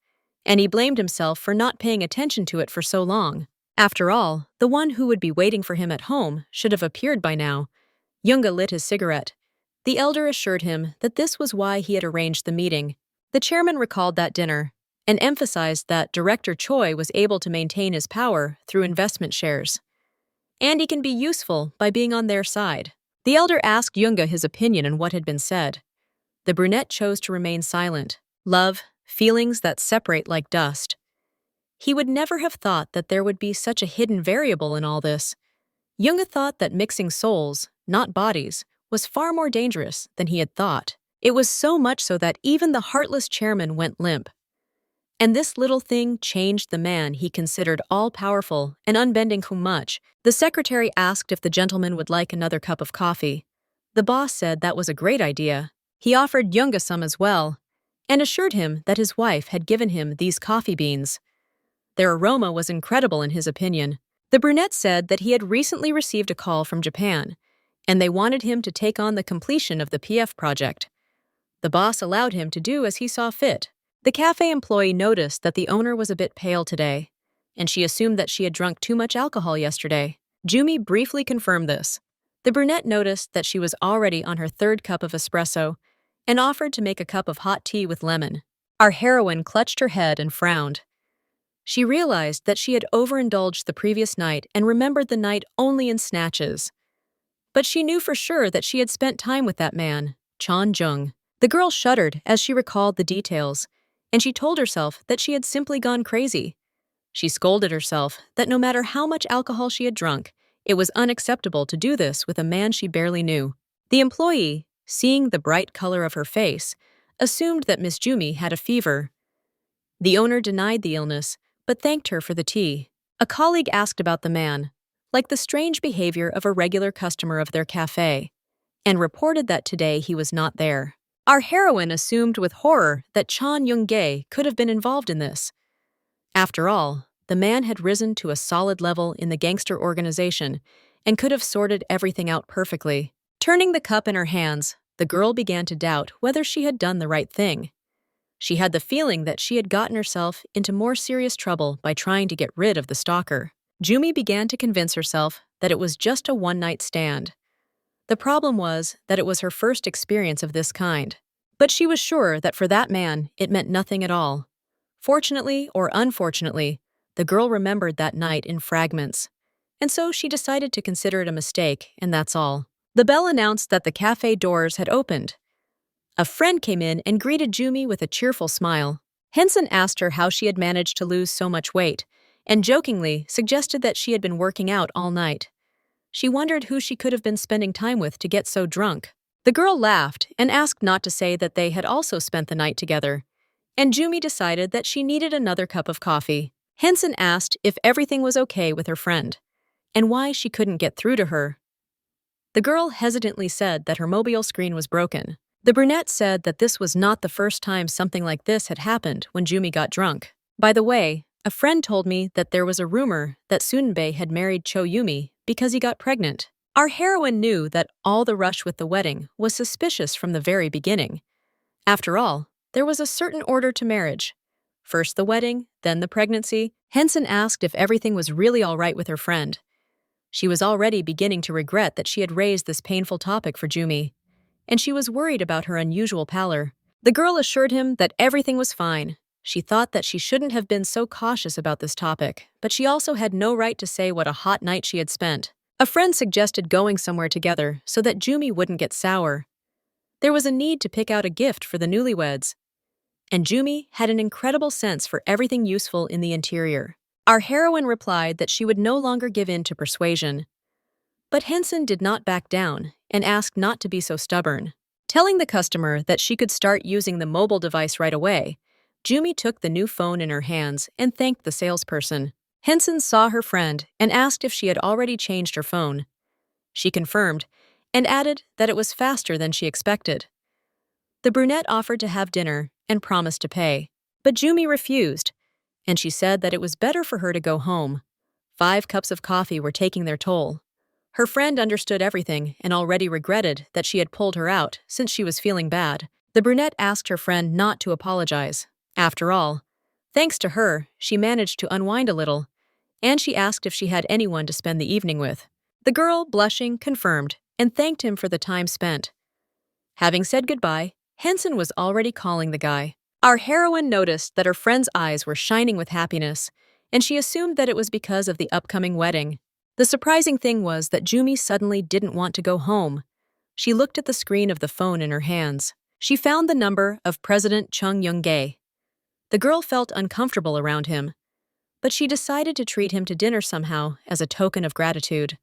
and he blamed himself for not paying attention to it for so long. After all, the one who would be waiting for him at home should have appeared by now. Junge lit his cigarette. The elder assured him that this was why he had arranged the meeting. The chairman recalled that dinner and emphasized that Director Choi was able to maintain his power through investment shares. And he can be useful by being on their side. The elder asked Junge his opinion on what had been said. The brunette chose to remain silent. Love, feelings that separate like dust. He would never have thought that there would be such a hidden variable in all this. Junge thought that mixing souls, not bodies, was far more dangerous than he had thought. It was so much so that even the heartless chairman went limp. And this little thing changed the man he considered all-powerful and unbending so much. The secretary asked if the gentleman would like another cup of coffee. The boss said that was a great idea. He offered Junge some as well, and assured him that his wife had given him these coffee beans. Their aroma was incredible in his opinion. The brunette said that he had recently received a call from Japan, and they wanted him to take on the completion of the PF project. The boss allowed him to do as he saw fit. The cafe employee noticed that the owner was a bit pale today, and she assumed that she had drunk too much alcohol yesterday. Jumi briefly confirmed this. The brunette noticed that she was already on her third cup of espresso and offered to make a cup of hot tea with lemon. Our heroine clutched her head and frowned. She realized that she had overindulged the previous night and remembered the night only in snatches. But she knew for sure that she had spent time with that man, Chon Jung. The girl shuddered as she recalled the details, and she told herself that she had simply gone crazy. She scolded herself that no matter how much alcohol she had drunk, it was unacceptable to do this with a man she barely knew. The employee, seeing the bright color of her face, assumed that Miss Jumi had a fever. The owner denied the illness, but thanked her for the tea. A colleague asked about the man, like the strange behavior of a regular customer of their cafe, and reported that today he was not there. Our heroine assumed with horror that Chon Young-gae could have been involved in this. After all, the man had risen to a solid level in the gangster organization and could have sorted everything out perfectly. Turning the cup in her hands, the girl began to doubt whether she had done the right thing. She had the feeling that she had gotten herself into more serious trouble by trying to get rid of the stalker. Jumi began to convince herself that it was just a one-night stand. The problem was that it was her first experience of this kind. But she was sure that for that man, it meant nothing at all. Fortunately or unfortunately, the girl remembered that night in fragments. And so she decided to consider it a mistake, and that's all. The bell announced that the cafe doors had opened. A friend came in and greeted Jumi with a cheerful smile. Henson asked her how she had managed to lose so much weight, and jokingly suggested that she had been working out all night. She wondered who she could have been spending time with to get so drunk. The girl laughed and asked not to say that they had also spent the night together, and Jumi decided that she needed another cup of coffee. Henson asked if everything was okay with her friend, and why she couldn't get through to her. The girl hesitantly said that her mobile screen was broken. The brunette said that this was not the first time something like this had happened when Jumi got drunk. By the way, a friend told me that there was a rumor that Sunbae had married Cho Yumi because he got pregnant. Our heroine knew that all the rush with the wedding was suspicious from the very beginning. After all, there was a certain order to marriage. First the wedding, then the pregnancy. Henson asked if everything was really all right with her friend. She was already beginning to regret that she had raised this painful topic for Jumi, and she was worried about her unusual pallor. The girl assured him that everything was fine. She thought that she shouldn't have been so cautious about this topic, but she also had no right to say what a hot night she had spent. A friend suggested going somewhere together so that Jumi wouldn't get sour. There was a need to pick out a gift for the newlyweds, and Jumi had an incredible sense for everything useful in the interior. Our heroine replied that she would no longer give in to persuasion. But Henson did not back down and asked not to be so stubborn. Telling the customer that she could start using the mobile device right away, Jumi took the new phone in her hands and thanked the salesperson. Henson saw her friend and asked if she had already changed her phone. She confirmed and added that it was faster than she expected. The brunette offered to have dinner and promised to pay, but Jumi refused, and she said that it was better for her to go home. 5 cups of coffee were taking their toll. Her friend understood everything and already regretted that she had pulled her out since she was feeling bad. The brunette asked her friend not to apologize. After all, thanks to her, she managed to unwind a little, and she asked if she had anyone to spend the evening with. The girl, blushing, confirmed and thanked him for the time spent. Having said goodbye, Henson was already calling the guy. Our heroine noticed that her friend's eyes were shining with happiness, and she assumed that it was because of the upcoming wedding. The surprising thing was that Jumi suddenly didn't want to go home. She looked at the screen of the phone in her hands. She found the number of President Chung Young-gae. The girl felt uncomfortable around him, but she decided to treat him to dinner somehow as a token of gratitude.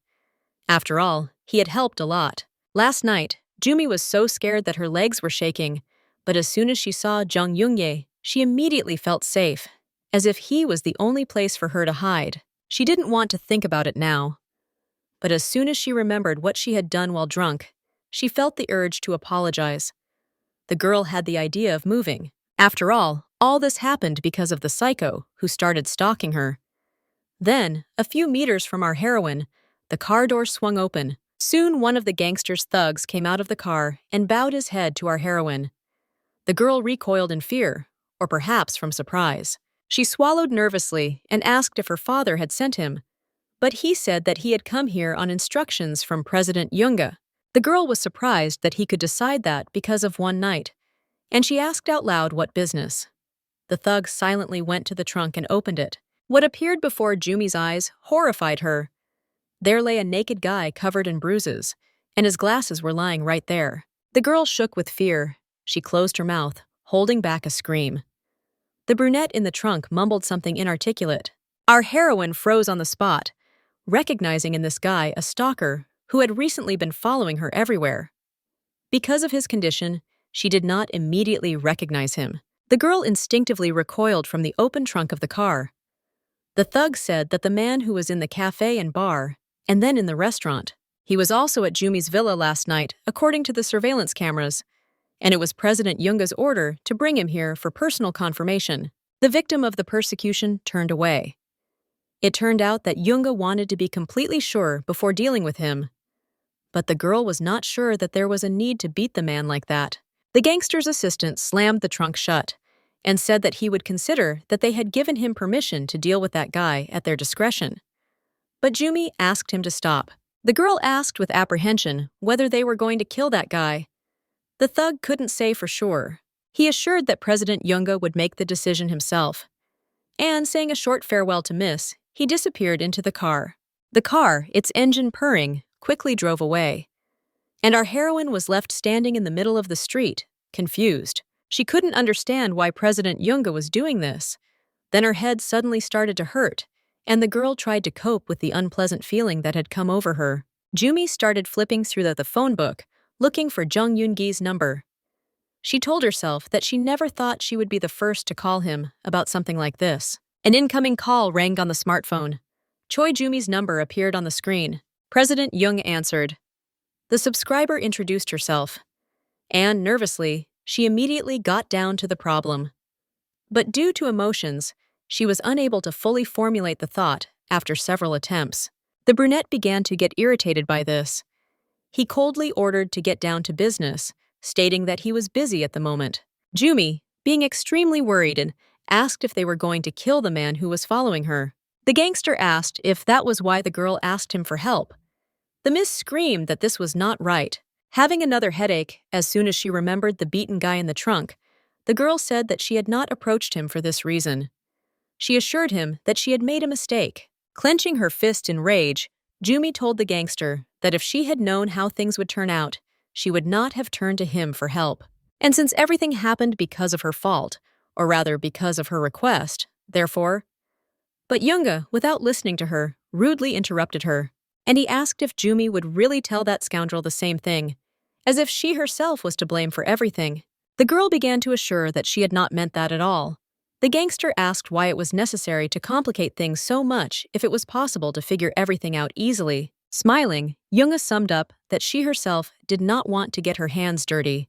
After all, he had helped a lot. Last night, Jumi was so scared that her legs were shaking, but as soon as she saw Jung Young-gae, she immediately felt safe, as if he was the only place for her to hide. She didn't want to think about it now. But as soon as she remembered what she had done while drunk, she felt the urge to apologize. The girl had the idea of moving. After all this happened because of the psycho who started stalking her. Then, a few meters from our heroine, the car door swung open. Soon one of the gangster's thugs came out of the car and bowed his head to our heroine. The girl recoiled in fear, or perhaps from surprise. She swallowed nervously and asked if her father had sent him, but he said that he had come here on instructions from President Young-gae. The girl was surprised that he could decide that because of one night, and she asked out loud what business. The thug silently went to the trunk and opened it. What appeared before Jumi's eyes horrified her. There lay a naked guy covered in bruises, and his glasses were lying right there. The girl shook with fear. She closed her mouth, holding back a scream. The brunette in the trunk mumbled something inarticulate. Our heroine froze on the spot, recognizing in this guy a stalker who had recently been following her everywhere. Because of his condition, she did not immediately recognize him. The girl instinctively recoiled from the open trunk of the car. The thug said that the man who was in the cafe and bar, and then in the restaurant. He was also at Jumi's villa last night, according to the surveillance cameras, and it was President Young-gae's order to bring him here for personal confirmation. The victim of the persecution turned away. It turned out that Young-gae wanted to be completely sure before dealing with him. But the girl was not sure that there was a need to beat the man like that. The gangster's assistant slammed the trunk shut and said that he would consider that they had given him permission to deal with that guy at their discretion. But Jumi asked him to stop. The girl asked with apprehension whether they were going to kill that guy. The thug couldn't say for sure. He assured that President Young-gae would make the decision himself. And saying a short farewell to Miss, he disappeared into the car. The car, its engine purring, quickly drove away. And our heroine was left standing in the middle of the street, confused. She couldn't understand why President Young-gae was doing this. Then her head suddenly started to hurt, and the girl tried to cope with the unpleasant feeling that had come over her. Jumi started flipping through the phone book, looking for Jung Yoon-gae's number. She told herself that she never thought she would be the first to call him about something like this. An incoming call rang on the smartphone. Choi Jumi's number appeared on the screen. President Young answered. The subscriber introduced herself, and nervously, she immediately got down to the problem. But due to emotions, she was unable to fully formulate the thought after several attempts. The brunette began to get irritated by this. He coldly ordered to get down to business, stating that he was busy at the moment. Jumi, being extremely worried, and asked if they were going to kill the man who was following her. The gangster asked if that was why the girl asked him for help. The miss screamed that this was not right. Having another headache as soon as she remembered the beaten guy in the trunk, the girl said that she had not approached him for this reason. She assured him that she had made a mistake. Clenching her fist in rage, Jumi told the gangster that if she had known how things would turn out, she would not have turned to him for help. And since everything happened because of her fault, or rather because of her request, therefore— But Yoonga, without listening to her, rudely interrupted her, and he asked if Jumi would really tell that scoundrel the same thing, as if she herself was to blame for everything. The girl began to assure that she had not meant that at all. The gangster asked why it was necessary to complicate things so much if it was possible to figure everything out easily. Smiling, Yoonga summed up that she herself did not want to get her hands dirty.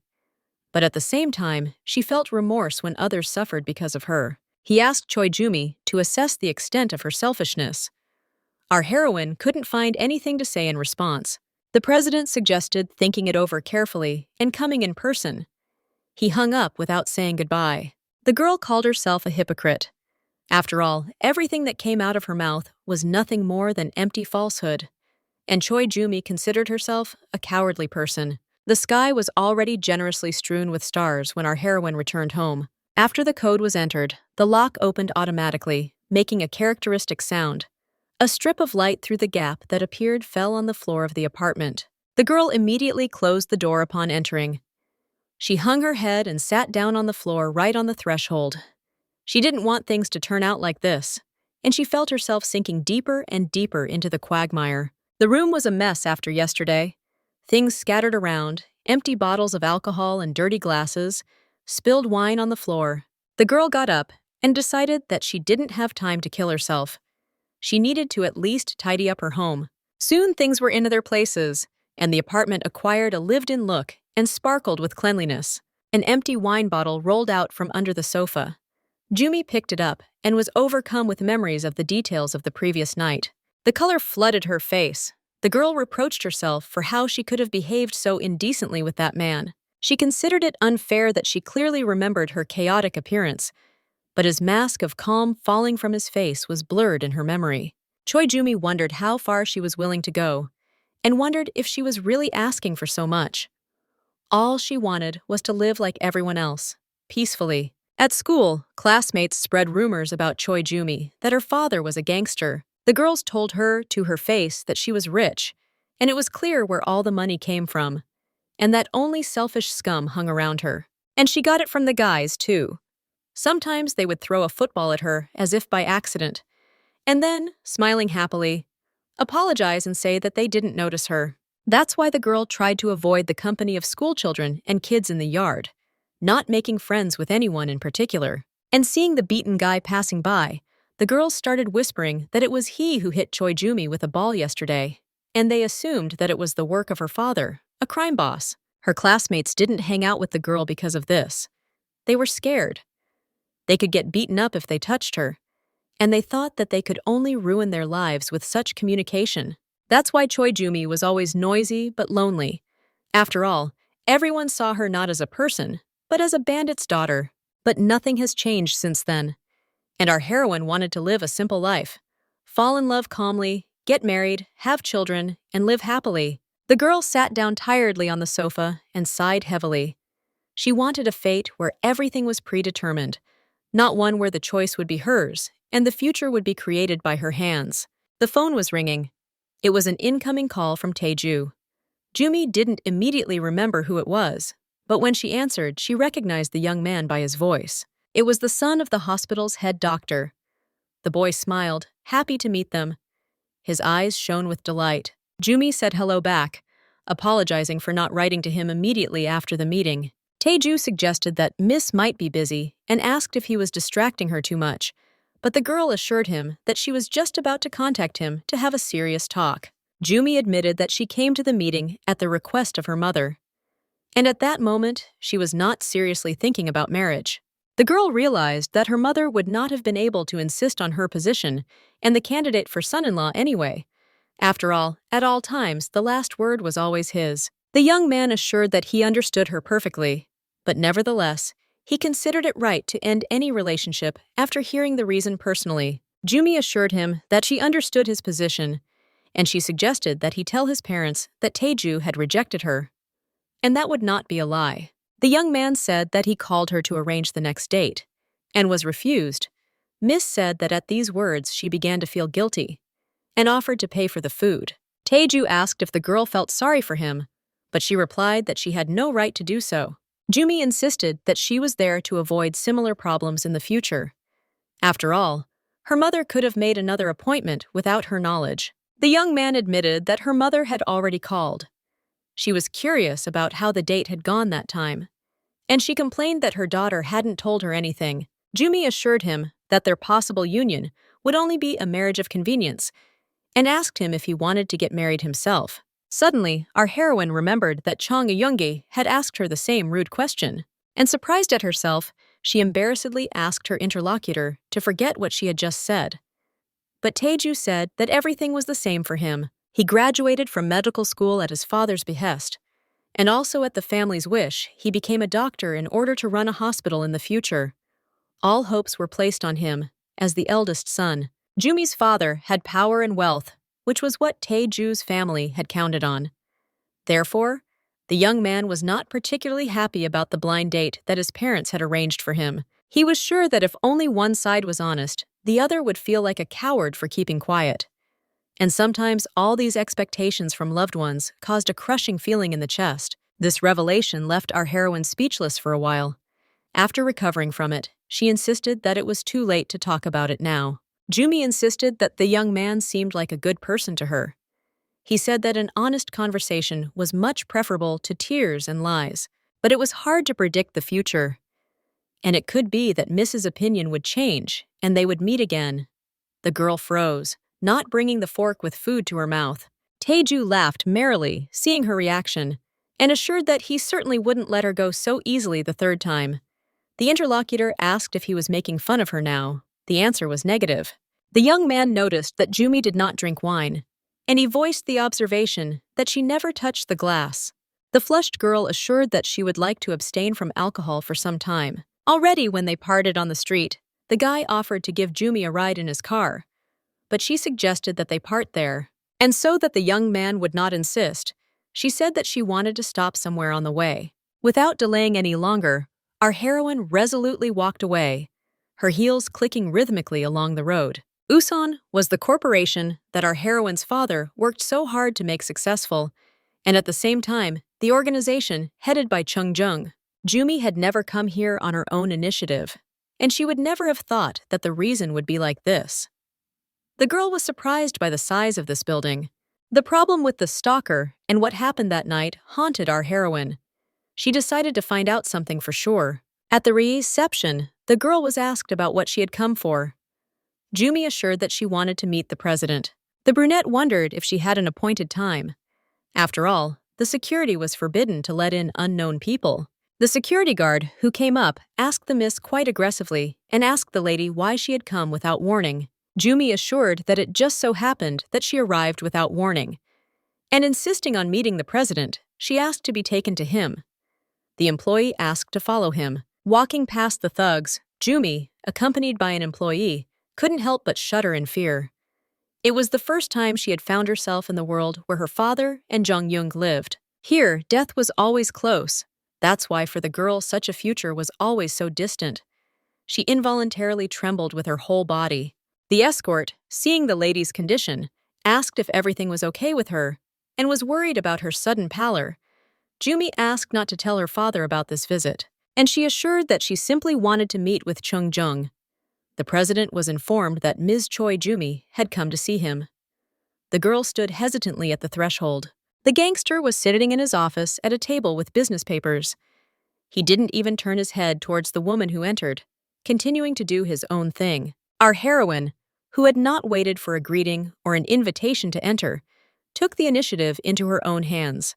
But at the same time, she felt remorse when others suffered because of her. He asked Choi Jumi to assess the extent of her selfishness. Our heroine couldn't find anything to say in response. The president suggested thinking it over carefully and coming in person. He hung up without saying goodbye. The girl called herself a hypocrite. After all, everything that came out of her mouth was nothing more than empty falsehood. And Choi Jumi considered herself a cowardly person. The sky was already generously strewn with stars when our heroine returned home. After the code was entered, the lock opened automatically, making a characteristic sound. A strip of light through the gap that appeared fell on the floor of the apartment. The girl immediately closed the door upon entering. She hung her head and sat down on the floor right on the threshold. She didn't want things to turn out like this, and she felt herself sinking deeper and deeper into the quagmire. The room was a mess after yesterday. Things scattered around, empty bottles of alcohol and dirty glasses, spilled wine on the floor. The girl got up and decided that she didn't have time to kill herself. She needed to at least tidy up her home. Soon things were in their places, and the apartment acquired a lived-in look and sparkled with cleanliness. An empty wine bottle rolled out from under the sofa. Jumi picked it up and was overcome with memories of the details of the previous night. The color flooded her face. The girl reproached herself for how she could have behaved so indecently with that man. She considered it unfair that she clearly remembered her chaotic appearance, but his mask of calm falling from his face was blurred in her memory. Choi Jumi wondered how far she was willing to go, and wondered if she was really asking for so much. All she wanted was to live like everyone else, peacefully. At school, classmates spread rumors about Choi Jumi, that her father was a gangster. The girls told her to her face that she was rich, and it was clear where all the money came from, and that only selfish scum hung around her. And she got it from the guys, too. Sometimes they would throw a football at her as if by accident, and then, smiling happily, apologize and say that they didn't notice her. That's why the girl tried to avoid the company of schoolchildren and kids in the yard, not making friends with anyone in particular. And seeing the beaten guy passing by, the girls started whispering that it was he who hit Choi Jumi with a ball yesterday, and they assumed that it was the work of her father, a crime boss. Her classmates didn't hang out with the girl because of this. They were scared. They could get beaten up if they touched her, and they thought that they could only ruin their lives with such communication. That's why Choi Jumi was always noisy but lonely. After all, everyone saw her not as a person, but as a bandit's daughter. But nothing has changed since then. And our heroine wanted to live a simple life. Fall in love calmly, get married, have children, and live happily. The girl sat down tiredly on the sofa and sighed heavily. She wanted a fate where everything was predetermined, not one where the choice would be hers, and the future would be created by her hands. The phone was ringing. It was an incoming call from Taeju. Jumi didn't immediately remember who it was, but when she answered, she recognized the young man by his voice. It was the son of the hospital's head doctor. The boy smiled, happy to meet them. His eyes shone with delight. Jumi said hello back, apologizing for not writing to him immediately after the meeting. Taeju suggested that Miss might be busy and asked if he was distracting her too much, but the girl assured him that she was just about to contact him to have a serious talk. Jumi admitted that she came to the meeting at the request of her mother. And at that moment, she was not seriously thinking about marriage. The girl realized that her mother would not have been able to insist on her position and the candidate for son-in-law anyway. After all, at all times, the last word was always his. The young man assured that he understood her perfectly, but nevertheless, he considered it right to end any relationship after hearing the reason personally. Jumi assured him that she understood his position, and she suggested that he tell his parents that Taeju had rejected her. And that would not be a lie. The young man said that he called her to arrange the next date and was refused. Miss said that at these words she began to feel guilty and offered to pay for the food. Taeju asked if the girl felt sorry for him, but she replied that she had no right to do so. Jumi insisted that she was there to avoid similar problems in the future. After all, her mother could have made another appointment without her knowledge. The young man admitted that her mother had already called. She was curious about how the date had gone that time, and she complained that her daughter hadn't told her anything. Jumi assured him that their possible union would only be a marriage of convenience and asked him if he wanted to get married himself. Suddenly, our heroine remembered that Chang Eungi had asked her the same rude question, and surprised at herself, she embarrassedly asked her interlocutor to forget what she had just said. But Taeju said that everything was the same for him. He graduated from medical school at his father's behest, and also at the family's wish, he became a doctor in order to run a hospital in the future. All hopes were placed on him, as the eldest son. Jumi's father had power and wealth, which was what Taeju's family had counted on. Therefore, the young man was not particularly happy about the blind date that his parents had arranged for him. He was sure that if only one side was honest, the other would feel like a coward for keeping quiet. And sometimes all these expectations from loved ones caused a crushing feeling in the chest. This revelation left our heroine speechless for a while. After recovering from it, she insisted that it was too late to talk about it now. Jumi insisted that the young man seemed like a good person to her. He said that an honest conversation was much preferable to tears and lies, but it was hard to predict the future. And it could be that Mrs. Opinion would change, and they would meet again. The girl froze, not bringing the fork with food to her mouth. Taeju laughed merrily, seeing her reaction, and assured that he certainly wouldn't let her go so easily the third time. The interlocutor asked if he was making fun of her now. The answer was negative. The young man noticed that Jumi did not drink wine, and he voiced the observation that she never touched the glass. The flushed girl assured that she would like to abstain from alcohol for some time. Already when they parted on the street, the guy offered to give Jumi a ride in his car, but she suggested that they part there. And so that the young man would not insist, she said that she wanted to stop somewhere on the way. Without delaying any longer, our heroine resolutely walked away, her heels clicking rhythmically along the road. Uson was the corporation that our heroine's father worked so hard to make successful, and at the same time, the organization headed by Chung Jung. Jumi had never come here on her own initiative, and she would never have thought that the reason would be like this. The girl was surprised by the size of this building. The problem with the stalker and what happened that night haunted our heroine. She decided to find out something for sure. At the reception, the girl was asked about what she had come for. Jumi assured that she wanted to meet the president. The brunette wondered if she had an appointed time. After all, the security was forbidden to let in unknown people. The security guard, who came up, asked the miss quite aggressively and asked the lady why she had come without warning. Jumi assured that it just so happened that she arrived without warning. And insisting on meeting the president, she asked to be taken to him. The employee asked to follow him. Walking past the thugs, Jumi, accompanied by an employee, couldn't help but shudder in fear. It was the first time she had found herself in the world where her father and Jong Young lived. Here, death was always close. That's why for the girl such a future was always so distant. She involuntarily trembled with her whole body. The escort, seeing the lady's condition, asked if everything was okay with her, and was worried about her sudden pallor. Jumi asked not to tell her father about this visit, and she assured that she simply wanted to meet with Chung Jung. The president was informed that Ms. Choi Jumi had come to see him. The girl stood hesitantly at the threshold. The gangster was sitting in his office at a table with business papers. He didn't even turn his head towards the woman who entered, continuing to do his own thing. Our heroine, who had not waited for a greeting or an invitation to enter, took the initiative into her own hands.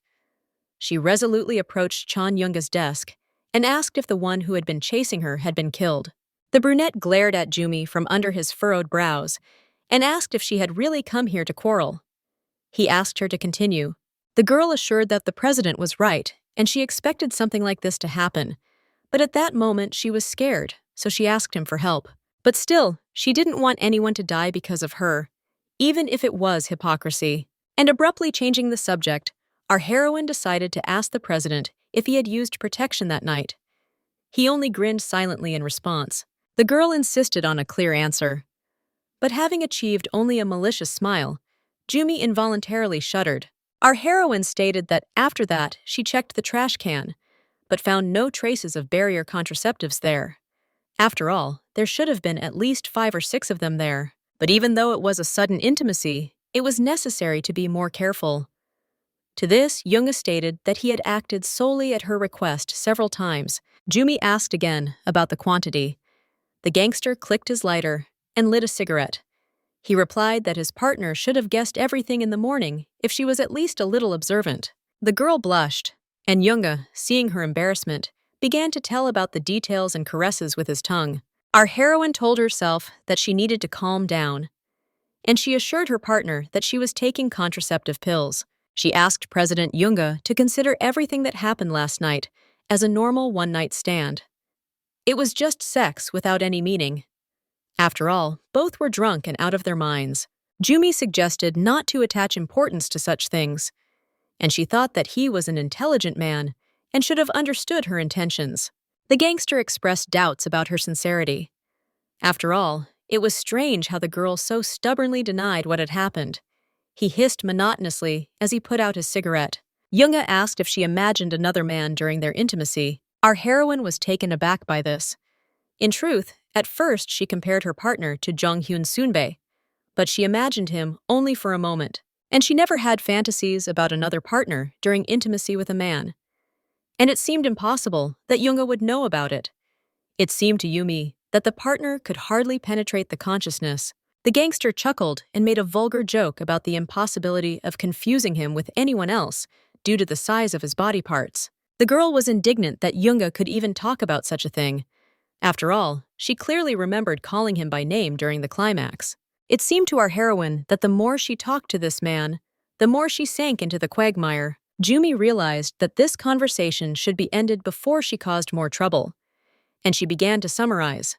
She resolutely approached Chan Younga's desk and asked if the one who had been chasing her had been killed. The brunette glared at Jumi from under his furrowed brows and asked if she had really come here to quarrel. He asked her to continue. The girl assured that the president was right, and she expected something like this to happen. But at that moment, she was scared, so she asked him for help. But still, she didn't want anyone to die because of her, even if it was hypocrisy. And abruptly changing the subject, our heroine decided to ask the president if he had used protection that night. He only grinned silently in response. The girl insisted on a clear answer. But having achieved only a malicious smile, Jumi involuntarily shuddered. Our heroine stated that after that she checked the trash can, but found no traces of barrier contraceptives there. After all, there should have been at least 5 or 6 of them there. But even though it was a sudden intimacy, it was necessary to be more careful. To this, Yoonga stated that he had acted solely at her request several times. Jumi asked again about the quantity. The gangster clicked his lighter and lit a cigarette. He replied that his partner should have guessed everything in the morning if she was at least a little observant. The girl blushed, and Yoonga, seeing her embarrassment, began to tell about the details and caresses with his tongue. Our heroine told herself that she needed to calm down, and she assured her partner that she was taking contraceptive pills. She asked President Yoonga to consider everything that happened last night as a normal one-night stand. It was just sex without any meaning. After all, both were drunk and out of their minds. Jumi suggested not to attach importance to such things, and she thought that he was an intelligent man and should have understood her intentions. The gangster expressed doubts about her sincerity. After all, it was strange how the girl so stubbornly denied what had happened. He hissed monotonously as he put out his cigarette. Yoonga asked if she imagined another man during their intimacy. Our heroine was taken aback by this. In truth, at first she compared her partner to Jong-hyun Soonbae, but she imagined him only for a moment, and she never had fantasies about another partner during intimacy with a man. And it seemed impossible that Yoonga would know about it. It seemed to Yumi that the partner could hardly penetrate the consciousness. The gangster chuckled and made a vulgar joke about the impossibility of confusing him with anyone else due to the size of his body parts. The girl was indignant that Yoonga could even talk about such a thing. After all, she clearly remembered calling him by name during the climax. It seemed to our heroine that the more she talked to this man, the more she sank into the quagmire. Jumi realized that this conversation should be ended before she caused more trouble, and she began to summarize.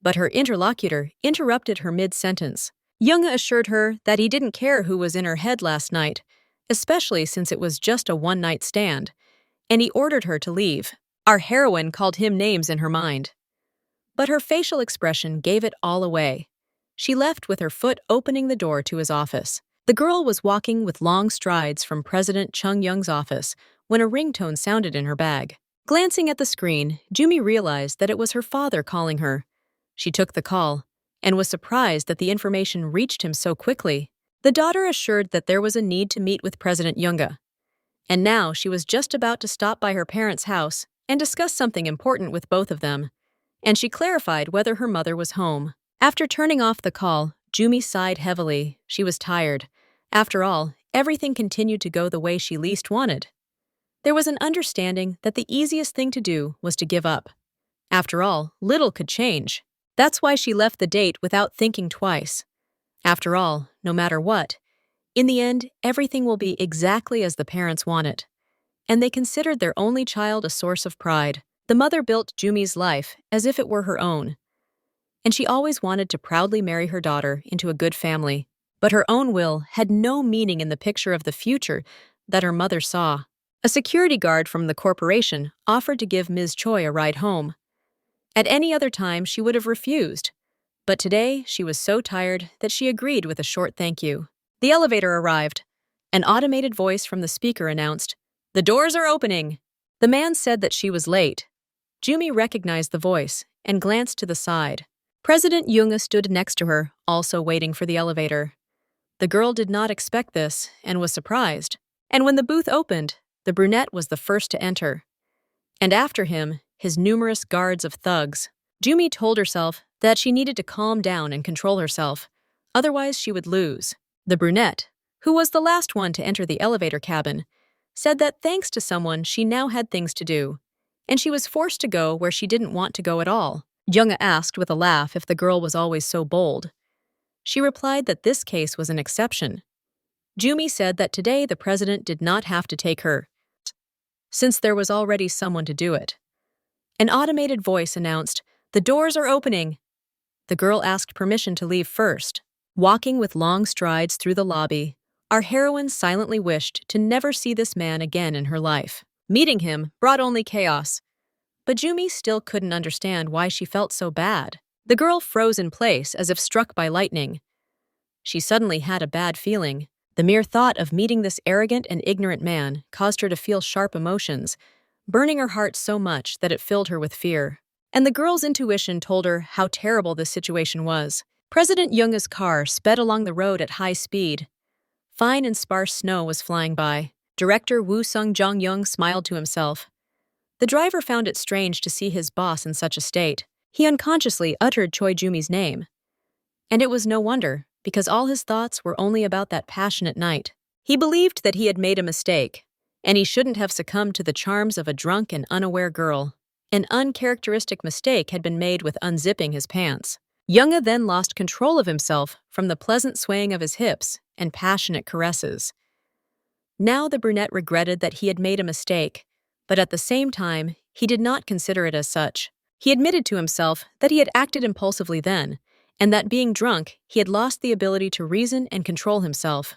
But her interlocutor interrupted her mid-sentence. Yoonga assured her that he didn't care who was in her head last night, especially since it was just a one-night stand, and he ordered her to leave. Our heroine called him names in her mind, but her facial expression gave it all away. She left with her foot opening the door to his office. The girl was walking with long strides from President Chung Young's office when a ringtone sounded in her bag. Glancing at the screen, Jumi realized that it was her father calling her. She took the call and was surprised that the information reached him so quickly. The daughter assured that there was a need to meet with President Yoonga, and now she was just about to stop by her parents' house and discuss something important with both of them, and she clarified whether her mother was home. After turning off the call, Jumi sighed heavily. She was tired. After all, everything continued to go the way she least wanted. There was an understanding that the easiest thing to do was to give up. After all, little could change. That's why she left the date without thinking twice. After all, no matter what, in the end, everything will be exactly as the parents want it. And they considered their only child a source of pride. The mother built Jumi's life as if it were her own, and she always wanted to proudly marry her daughter into a good family. But her own will had no meaning in the picture of the future that her mother saw. A security guard from the corporation offered to give Ms. Choi a ride home. At any other time, she would have refused, but today she was so tired that she agreed with a short thank you. The elevator arrived. An automated voice from the speaker announced, "The doors are opening." The man said that she was late. Jumi recognized the voice and glanced to the side. President Yoonga stood next to her, also waiting for the elevator. The girl did not expect this and was surprised. And when the booth opened, the brunette was the first to enter. And after him, his numerous guards of thugs. Jumi told herself that she needed to calm down and control herself, otherwise she would lose. The brunette, who was the last one to enter the elevator cabin, said that thanks to someone she now had things to do, and she was forced to go where she didn't want to go at all. Yoonga asked with a laugh if the girl was always so bold. She replied that this case was an exception. Jumi said that today the president did not have to take her, since there was already someone to do it. An automated voice announced, "The doors are opening." The girl asked permission to leave first. Walking with long strides through the lobby, our heroine silently wished to never see this man again in her life. Meeting him brought only chaos. But Jumi still couldn't understand why she felt so bad. The girl froze in place as if struck by lightning. She suddenly had a bad feeling. The mere thought of meeting this arrogant and ignorant man caused her to feel sharp emotions, burning her heart so much that it filled her with fear. And the girl's intuition told her how terrible this situation was. President Yoonga's car sped along the road at high speed. Fine and sparse snow was flying by. Director Woo Sung-jong-young smiled to himself. The driver found it strange to see his boss in such a state. He unconsciously uttered Choi Jumi's name. And it was no wonder, because all his thoughts were only about that passionate night. He believed that he had made a mistake, and he shouldn't have succumbed to the charms of a drunk and unaware girl. An uncharacteristic mistake had been made with unzipping his pants. Yoonga then lost control of himself from the pleasant swaying of his hips and passionate caresses. Now the brunette regretted that he had made a mistake, but at the same time, he did not consider it as such. He admitted to himself that he had acted impulsively then, and that being drunk, he had lost the ability to reason and control himself.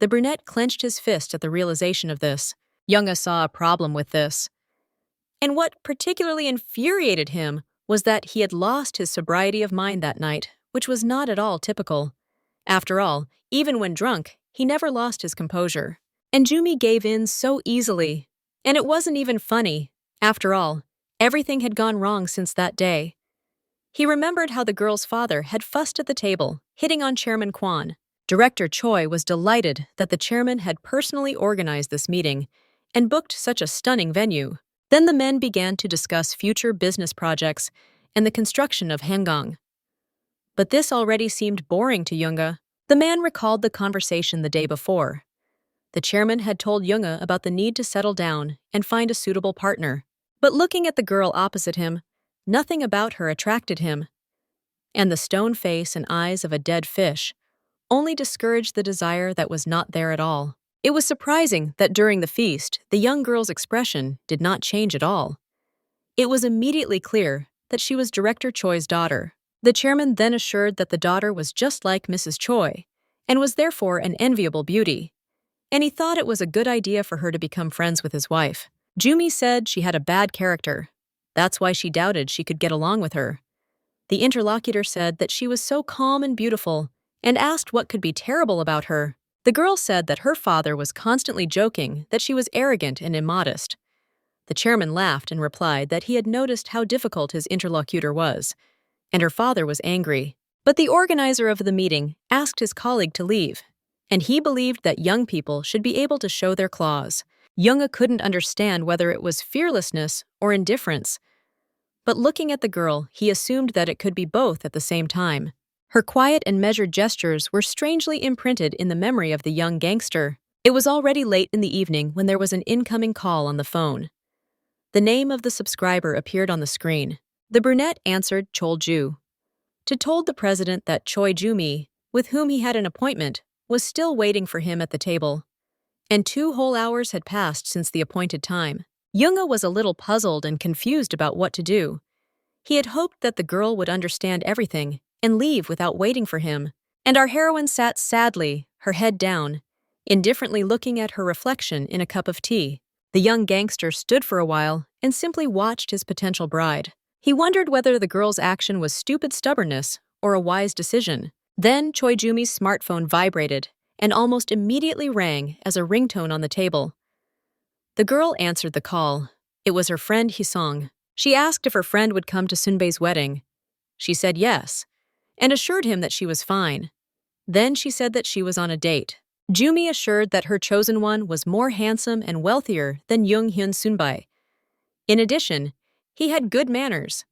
The brunette clenched his fist at the realization of this. Yoonga saw a problem with this. And what particularly infuriated him was that he had lost his sobriety of mind that night, which was not at all typical. After all, even when drunk, he never lost his composure. And Jumi gave in so easily. And it wasn't even funny. After all, everything had gone wrong since that day. He remembered how the girl's father had fussed at the table, hitting on Chairman Kwan. Director Choi was delighted that the chairman had personally organized this meeting and booked such a stunning venue. Then the men began to discuss future business projects and the construction of Hangang. But this already seemed boring to Yoonga. The man recalled the conversation the day before. The chairman had told Yoonga about the need to settle down and find a suitable partner. But looking at the girl opposite him, nothing about her attracted him. And the stone face and eyes of a dead fish only discouraged the desire that was not there at all. It was surprising that during the feast, the young girl's expression did not change at all. It was immediately clear that she was Director Choi's daughter. The chairman then assured that the daughter was just like Mrs. Choi, and was therefore an enviable beauty. And he thought it was a good idea for her to become friends with his wife. Jumi said she had a bad character. That's why she doubted she could get along with her. The interlocutor said that she was so calm and beautiful, and asked what could be terrible about her. The girl said that her father was constantly joking that she was arrogant and immodest. The chairman laughed and replied that he had noticed how difficult his interlocutor was, and her father was angry. But the organizer of the meeting asked his colleague to leave, and he believed that young people should be able to show their claws. Yoonga couldn't understand whether it was fearlessness or indifference, but looking at the girl, he assumed that it could be both at the same time. Her quiet and measured gestures were strangely imprinted in the memory of the young gangster. It was already late in the evening when there was an incoming call on the phone. The name of the subscriber appeared on the screen. The brunette answered Chol-ju. Told the president that Choi Ju-mi, with whom he had an appointment, was still waiting for him at the table. And 2 whole hours had passed since the appointed time. Yoonga was a little puzzled and confused about what to do. He had hoped that the girl would understand everything and leave without waiting for him. And our heroine sat sadly, her head down, indifferently looking at her reflection in a cup of tea. The young gangster stood for a while and simply watched his potential bride. He wondered whether the girl's action was stupid stubbornness or a wise decision. Then Choi Jumi's smartphone vibrated and almost immediately rang as a ringtone on the table. The girl answered the call. It was her friend Hisong. She asked if her friend would come to Sunbae's wedding. She said yes, and assured him that she was fine. Then she said that she was on a date. Jumi assured that her chosen one was more handsome and wealthier than Young Hyun Sunbae. In addition, he had good manners.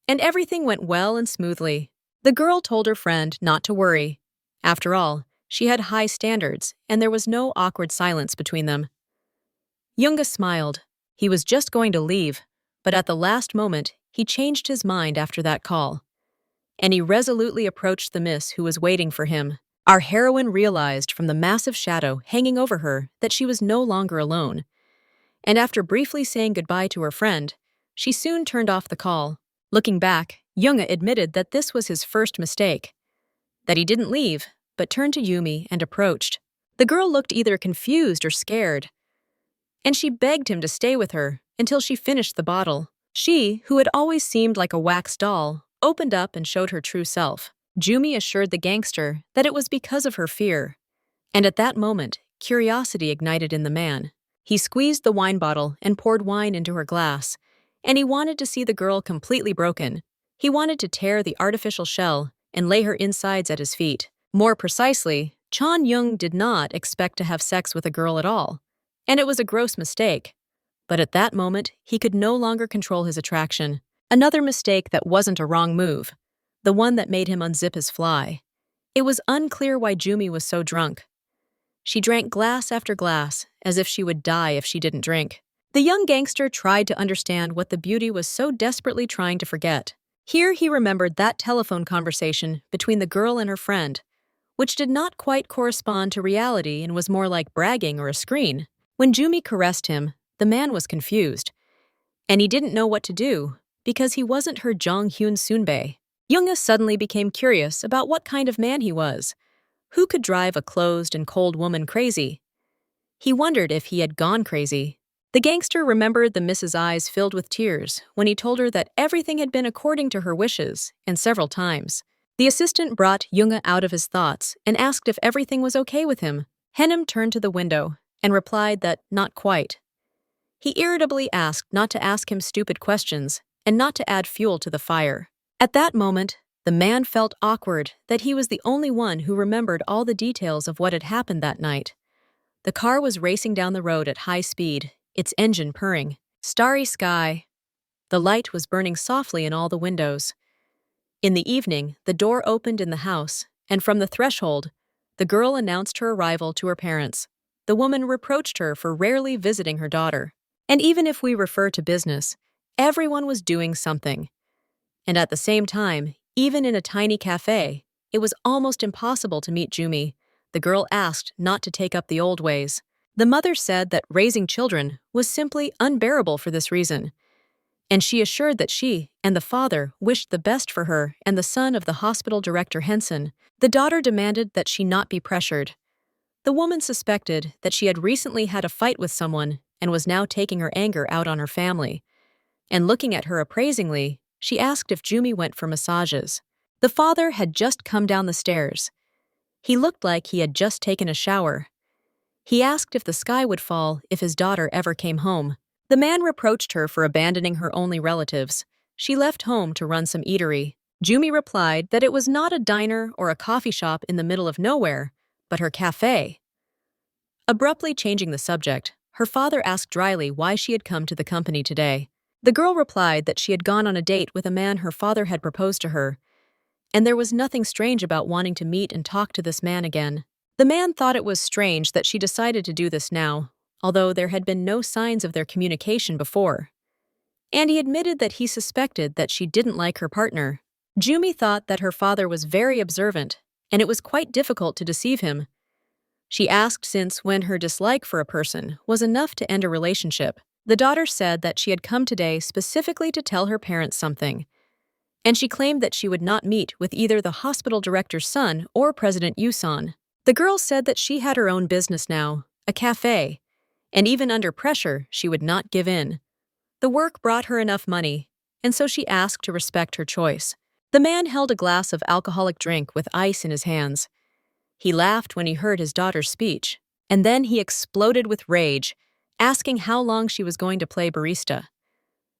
And everything went well and smoothly. The girl told her friend not to worry. After all, she had high standards, and there was no awkward silence between them. Yoonga smiled. He was just going to leave, but at the last moment, he changed his mind after that call. And he resolutely approached the miss who was waiting for him. Our heroine realized from the massive shadow hanging over her that she was no longer alone. And after briefly saying goodbye to her friend, she soon turned off the call. Looking back, Yoonga admitted that this was his first mistake. That he didn't leave, but turned to Yumi and approached. The girl looked either confused or scared. and she begged him to stay with her until she finished the bottle. She, who had always seemed like a wax doll, opened up and showed her true self. Jumi assured the gangster that it was because of her fear. And at that moment, curiosity ignited in the man. He squeezed the wine bottle and poured wine into her glass, and he wanted to see the girl completely broken. He wanted to tear the artificial shell and lay her insides at his feet. More precisely, Chan Young did not expect to have sex with a girl at all, and it was a gross mistake. But at that moment, he could no longer control his attraction. Another mistake that wasn't a wrong move, the one that made him unzip his fly. It was unclear why Jumi was so drunk. She drank glass after glass, as if she would die if she didn't drink. The young gangster tried to understand what the beauty was so desperately trying to forget. Here he remembered that telephone conversation between the girl and her friend, which did not quite correspond to reality and was more like bragging or a screen. When Jumi caressed him, the man was confused, and he didn't know what to do because he wasn't her Jong-hyun Soonbae. Yoonga suddenly became curious about what kind of man he was. Who could drive a closed and cold woman crazy? He wondered if he had gone crazy. The gangster remembered the Mrs. Eyes filled with tears when he told her that everything had been according to her wishes, and several times. The assistant brought Yoonga out of his thoughts and asked if everything was okay with him. Henim turned to the window and replied that not quite. He irritably asked not to ask him stupid questions and not to add fuel to the fire. At that moment, the man felt awkward that he was the only one who remembered all the details of what had happened that night. The car was racing down the road at high speed, its engine purring. Starry sky. The light was burning softly in all the windows. In the evening, the door opened in the house, and from the threshold, the girl announced her arrival to her parents. The woman reproached her for rarely visiting her daughter. And even if we refer to business, everyone was doing something. And at the same time, even in a tiny cafe, it was almost impossible to meet Jumi. The girl asked not to take up the old ways. The mother said that raising children was simply unbearable for this reason, and she assured that she and the father wished the best for her and the son of the hospital director Henson. The daughter demanded that she not be pressured. The woman suspected that she had recently had a fight with someone and was now taking her anger out on her family. And looking at her appraisingly, she asked if Jumi went for massages. The father had just come down the stairs. He looked like he had just taken a shower. He asked if the sky would fall if his daughter ever came home. The man reproached her for abandoning her only relatives. She left home to run some eatery. Jumi replied that it was not a diner or a coffee shop in the middle of nowhere, but her cafe. Abruptly changing the subject, her father asked dryly why she had come to the company today. The girl replied that she had gone on a date with a man her father had proposed to her, and there was nothing strange about wanting to meet and talk to this man again. The man thought it was strange that she decided to do this now, although there had been no signs of their communication before. And he admitted that he suspected that she didn't like her partner. Jumi thought that her father was very observant, and it was quite difficult to deceive him. She asked since when her dislike for a person was enough to end a relationship. The daughter said that she had come today specifically to tell her parents something, and she claimed that she would not meet with either the hospital director's son or President Yuson. The girl said that she had her own business now, a cafe, and even under pressure, she would not give in. The work brought her enough money, and so she asked to respect her choice. The man held a glass of alcoholic drink with ice in his hands. He laughed when he heard his daughter's speech, and then he exploded with rage, asking how long she was going to play barista.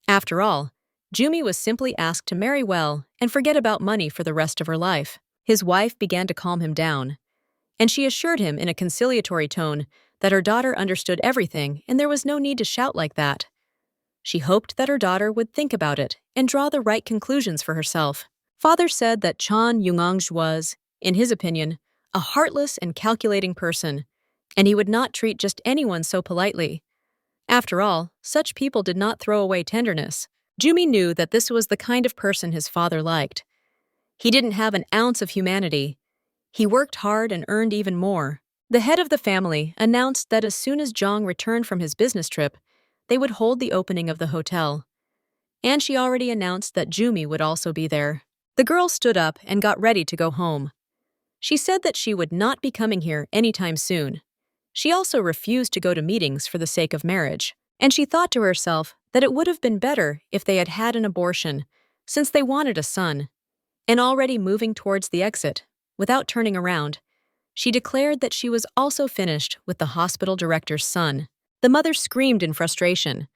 After all, Jumi was simply asked to marry well and forget about money for the rest of her life. His wife began to calm him down, and she assured him in a conciliatory tone that her daughter understood everything and there was no need to shout like that. She hoped that her daughter would think about it and draw the right conclusions for herself. Father said that Chan Young was, in his opinion, a heartless and calculating person, and he would not treat just anyone so politely. After all, such people did not throw away tenderness. Jumi knew that this was the kind of person his father liked. He didn't have an ounce of humanity. He worked hard and earned even more. The head of the family announced that as soon as Jong returned from his business trip, they would hold the opening of the hotel. And she already announced that Jumi would also be there. The girl stood up and got ready to go home. She said that she would not be coming here anytime soon. She also refused to go to meetings for the sake of marriage, and she thought to herself that it would have been better if they had had an abortion, since they wanted a son. And already moving towards the exit, without turning around, she declared that she was also finished with the hospital director's son. The mother screamed in frustration,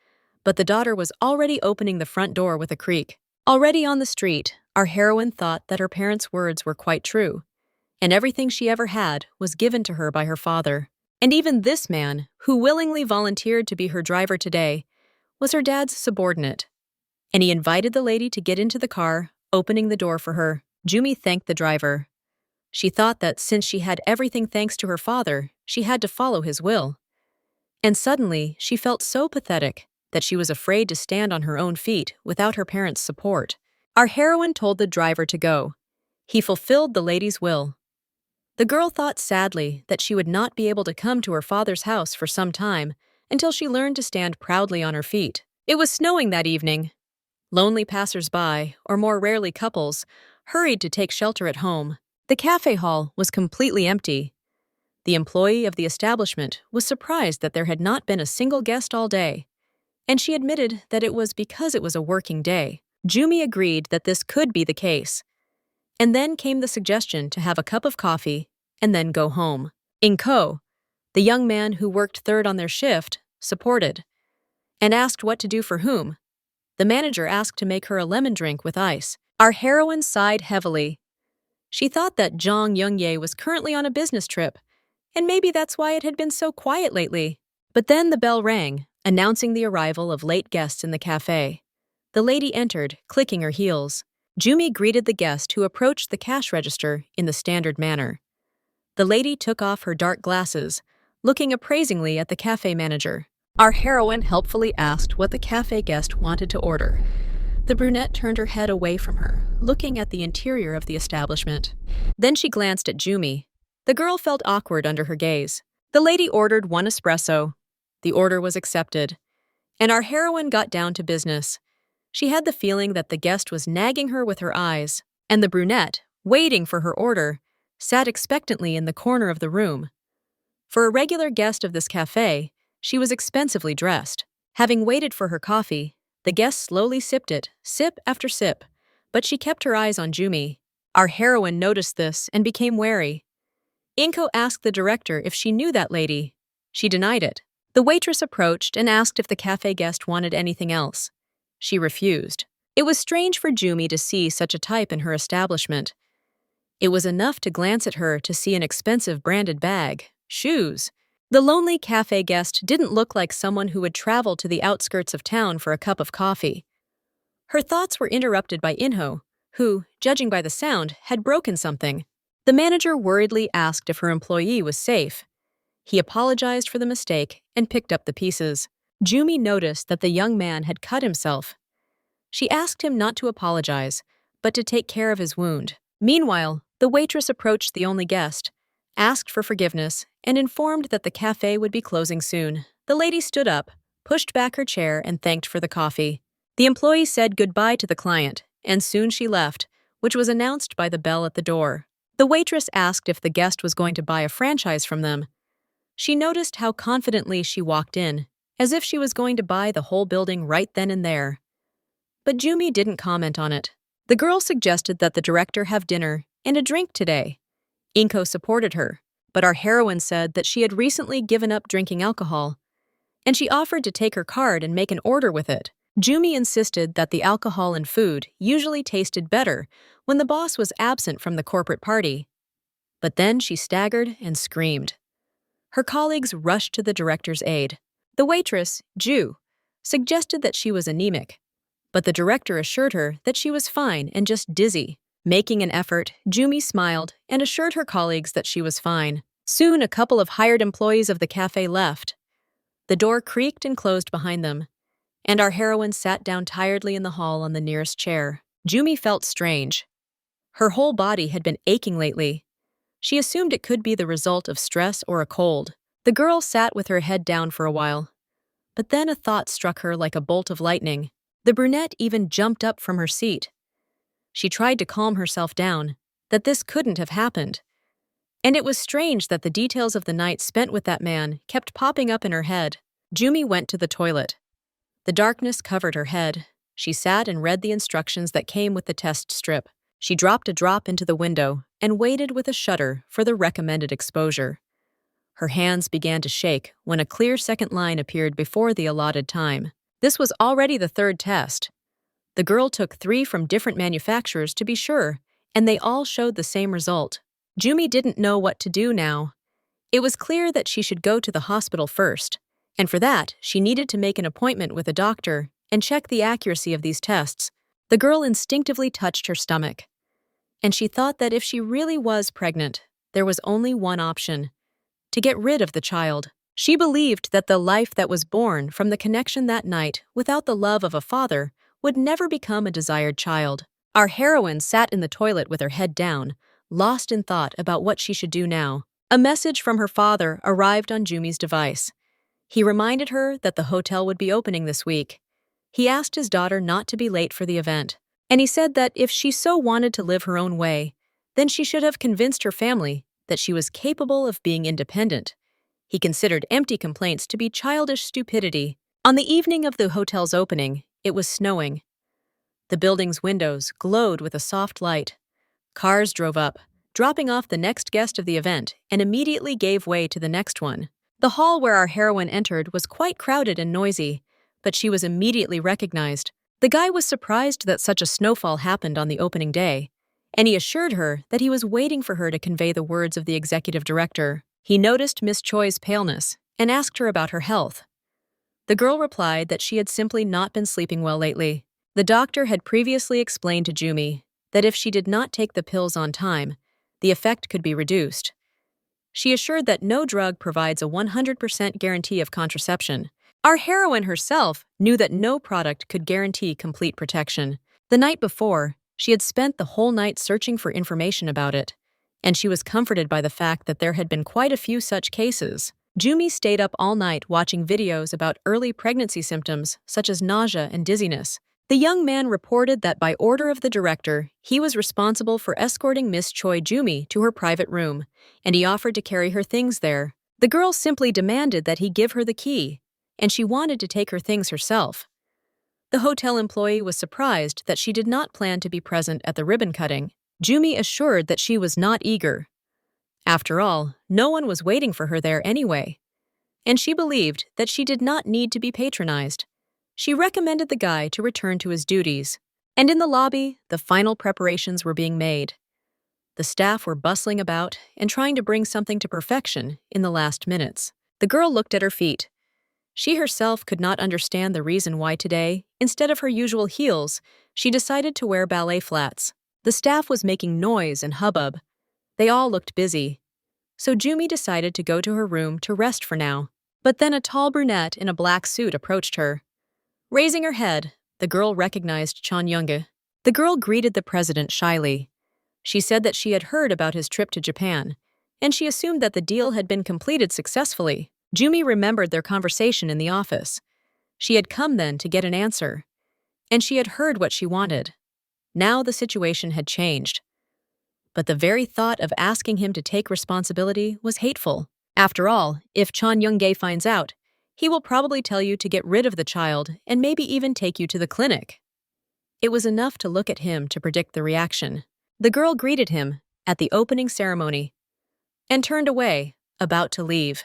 but the daughter was already opening the front door with a creak. Already on the street, our heroine thought that her parents' words were quite true, and everything she ever had was given to her by her father. And even this man, who willingly volunteered to be her driver today, was her dad's subordinate. And he invited the lady to get into the car, opening the door for her. Jumi thanked the driver. She thought that since she had everything thanks to her father, she had to follow his will. And suddenly, she felt so pathetic that she was afraid to stand on her own feet without her parents' support. Our heroine told the driver to go. He fulfilled the lady's will. The girl thought sadly that she would not be able to come to her father's house for some time until she learned to stand proudly on her feet. It was snowing that evening. Lonely passers-by, or more rarely couples, hurried to take shelter at home. The cafe hall was completely empty. The employee of the establishment was surprised that there had not been a single guest all day, and she admitted that it was because it was a working day. Jumi agreed that this could be the case. And then came the suggestion to have a cup of coffee and then go home. Inko, the young man who worked third on their shift, supported and asked what to do for whom. The manager asked to make her a lemon drink with ice. Our heroine sighed heavily. She thought that Zhang Yongye was currently on a business trip, and maybe that's why it had been so quiet lately. But then the bell rang, announcing the arrival of late guests in the cafe. The lady entered, clicking her heels. Jumi greeted the guest who approached the cash register in the standard manner. The lady took off her dark glasses, looking appraisingly at the cafe manager. Our heroine helpfully asked what the cafe guest wanted to order. The brunette turned her head away from her, looking at the interior of the establishment. Then she glanced at Jumi. The girl felt awkward under her gaze. The lady ordered 1 espresso. The order was accepted, and our heroine got down to business. She had the feeling that the guest was nagging her with her eyes, and the brunette, waiting for her order, sat expectantly in the corner of the room. For a regular guest of this cafe, she was expensively dressed. Having waited for her coffee, the guest slowly sipped it, sip after sip, but she kept her eyes on Jumi. Our heroine noticed this and became wary. Inko asked the director if she knew that lady. She denied it. The waitress approached and asked if the cafe guest wanted anything else. She refused. It was strange for Jumi to see such a type in her establishment. It was enough to glance at her to see an expensive branded bag, shoes. The lonely cafe guest didn't look like someone who would travel to the outskirts of town for a cup of coffee. Her thoughts were interrupted by Inho, who, judging by the sound, had broken something. The manager worriedly asked if her employee was safe. He apologized for the mistake and picked up the pieces. Jumi noticed that the young man had cut himself. She asked him not to apologize, but to take care of his wound. Meanwhile, the waitress approached the only guest, asked for forgiveness, and informed that the cafe would be closing soon. The lady stood up, pushed back her chair, and thanked for the coffee. The employee said goodbye to the client, and soon she left, which was announced by the bell at the door. The waitress asked if the guest was going to buy a franchise from them. She noticed how confidently she walked in, as if she was going to buy the whole building right then and there. But Jumi didn't comment on it. The girl suggested that the director have dinner and a drink today. Inko supported her, but our heroine said that she had recently given up drinking alcohol, and she offered to take her card and make an order with it. Jumi insisted that the alcohol and food usually tasted better when the boss was absent from the corporate party. But then she staggered and screamed. Her colleagues rushed to the director's aid. The waitress, Ju, suggested that she was anemic, but the director assured her that she was fine and just dizzy. Making an effort, Jumi smiled and assured her colleagues that she was fine. Soon, a couple of hired employees of the cafe left. The door creaked and closed behind them, and our heroine sat down tiredly in the hall on the nearest chair. Jumi felt strange. Her whole body had been aching lately. She assumed it could be the result of stress or a cold. The girl sat with her head down for a while, but then a thought struck her like a bolt of lightning. The brunette even jumped up from her seat. She tried to calm herself down, that this couldn't have happened. And it was strange that the details of the night spent with that man kept popping up in her head. Jumi went to the toilet. The darkness covered her head. She sat and read the instructions that came with the test strip. She dropped a drop into the window and waited with a shudder for the recommended exposure. Her hands began to shake when a clear second line appeared before the allotted time. This was already the third test. The girl took 3 from different manufacturers to be sure, and they all showed the same result. Jumi didn't know what to do now. It was clear that she should go to the hospital first, and for that, she needed to make an appointment with a doctor and check the accuracy of these tests. The girl instinctively touched her stomach, and she thought that if she really was pregnant, there was only one option: to get rid of the child. She believed that the life that was born from the connection that night without the love of a father would never become a desired child. Our heroine sat in the toilet with her head down, lost in thought about what she should do now. A message from her father arrived on Jumi's device. He reminded her that the hotel would be opening this week. He asked his daughter not to be late for the event, and he said that if she so wanted to live her own way, then she should have convinced her family that she was capable of being independent. He considered empty complaints to be childish stupidity. On the evening of the hotel's opening, it was snowing. The building's windows glowed with a soft light. Cars drove up, dropping off the next guest of the event, and immediately gave way to the next one. The hall where our heroine entered was quite crowded and noisy, but she was immediately recognized. The guy was surprised that such a snowfall happened on the opening day, and he assured her that he was waiting for her to convey the words of the executive director. He noticed Miss Choi's paleness and asked her about her health. The girl replied that she had simply not been sleeping well lately. The doctor had previously explained to Jumi that if she did not take the pills on time, the effect could be reduced. She assured that no drug provides a 100% guarantee of contraception. Our heroine herself knew that no product could guarantee complete protection. The night before, she had spent the whole night searching for information about it, and she was comforted by the fact that there had been quite a few such cases. Jumi stayed up all night watching videos about early pregnancy symptoms such as nausea and dizziness. The young man reported that by order of the director, he was responsible for escorting Miss Choi Jumi to her private room, and he offered to carry her things there. The girl simply demanded that he give her the key, and she wanted to take her things herself. The hotel employee was surprised that she did not plan to be present at the ribbon cutting. Jumi assured that she was not eager. After all, no one was waiting for her there anyway, and she believed that she did not need to be patronized. She recommended the guy to return to his duties, and in the lobby, the final preparations were being made. The staff were bustling about and trying to bring something to perfection in the last minutes. The girl looked at her feet. She herself could not understand the reason why today, instead of her usual heels, she decided to wear ballet flats. The staff was making noise and hubbub. They all looked busy. So Jumi decided to go to her room to rest for now. But then a tall brunette in a black suit approached her. Raising her head, the girl recognized Chon Young-ge. The girl greeted the president shyly. She said that she had heard about his trip to Japan, and she assumed that the deal had been completed successfully. Jumi remembered their conversation in the office. She had come then to get an answer, and she had heard what she wanted. Now the situation had changed. But the very thought of asking him to take responsibility was hateful. After all, if Chon Young-ge finds out, he will probably tell you to get rid of the child and maybe even take you to the clinic. It was enough to look at him to predict the reaction. The girl greeted him at the opening ceremony and turned away, about to leave.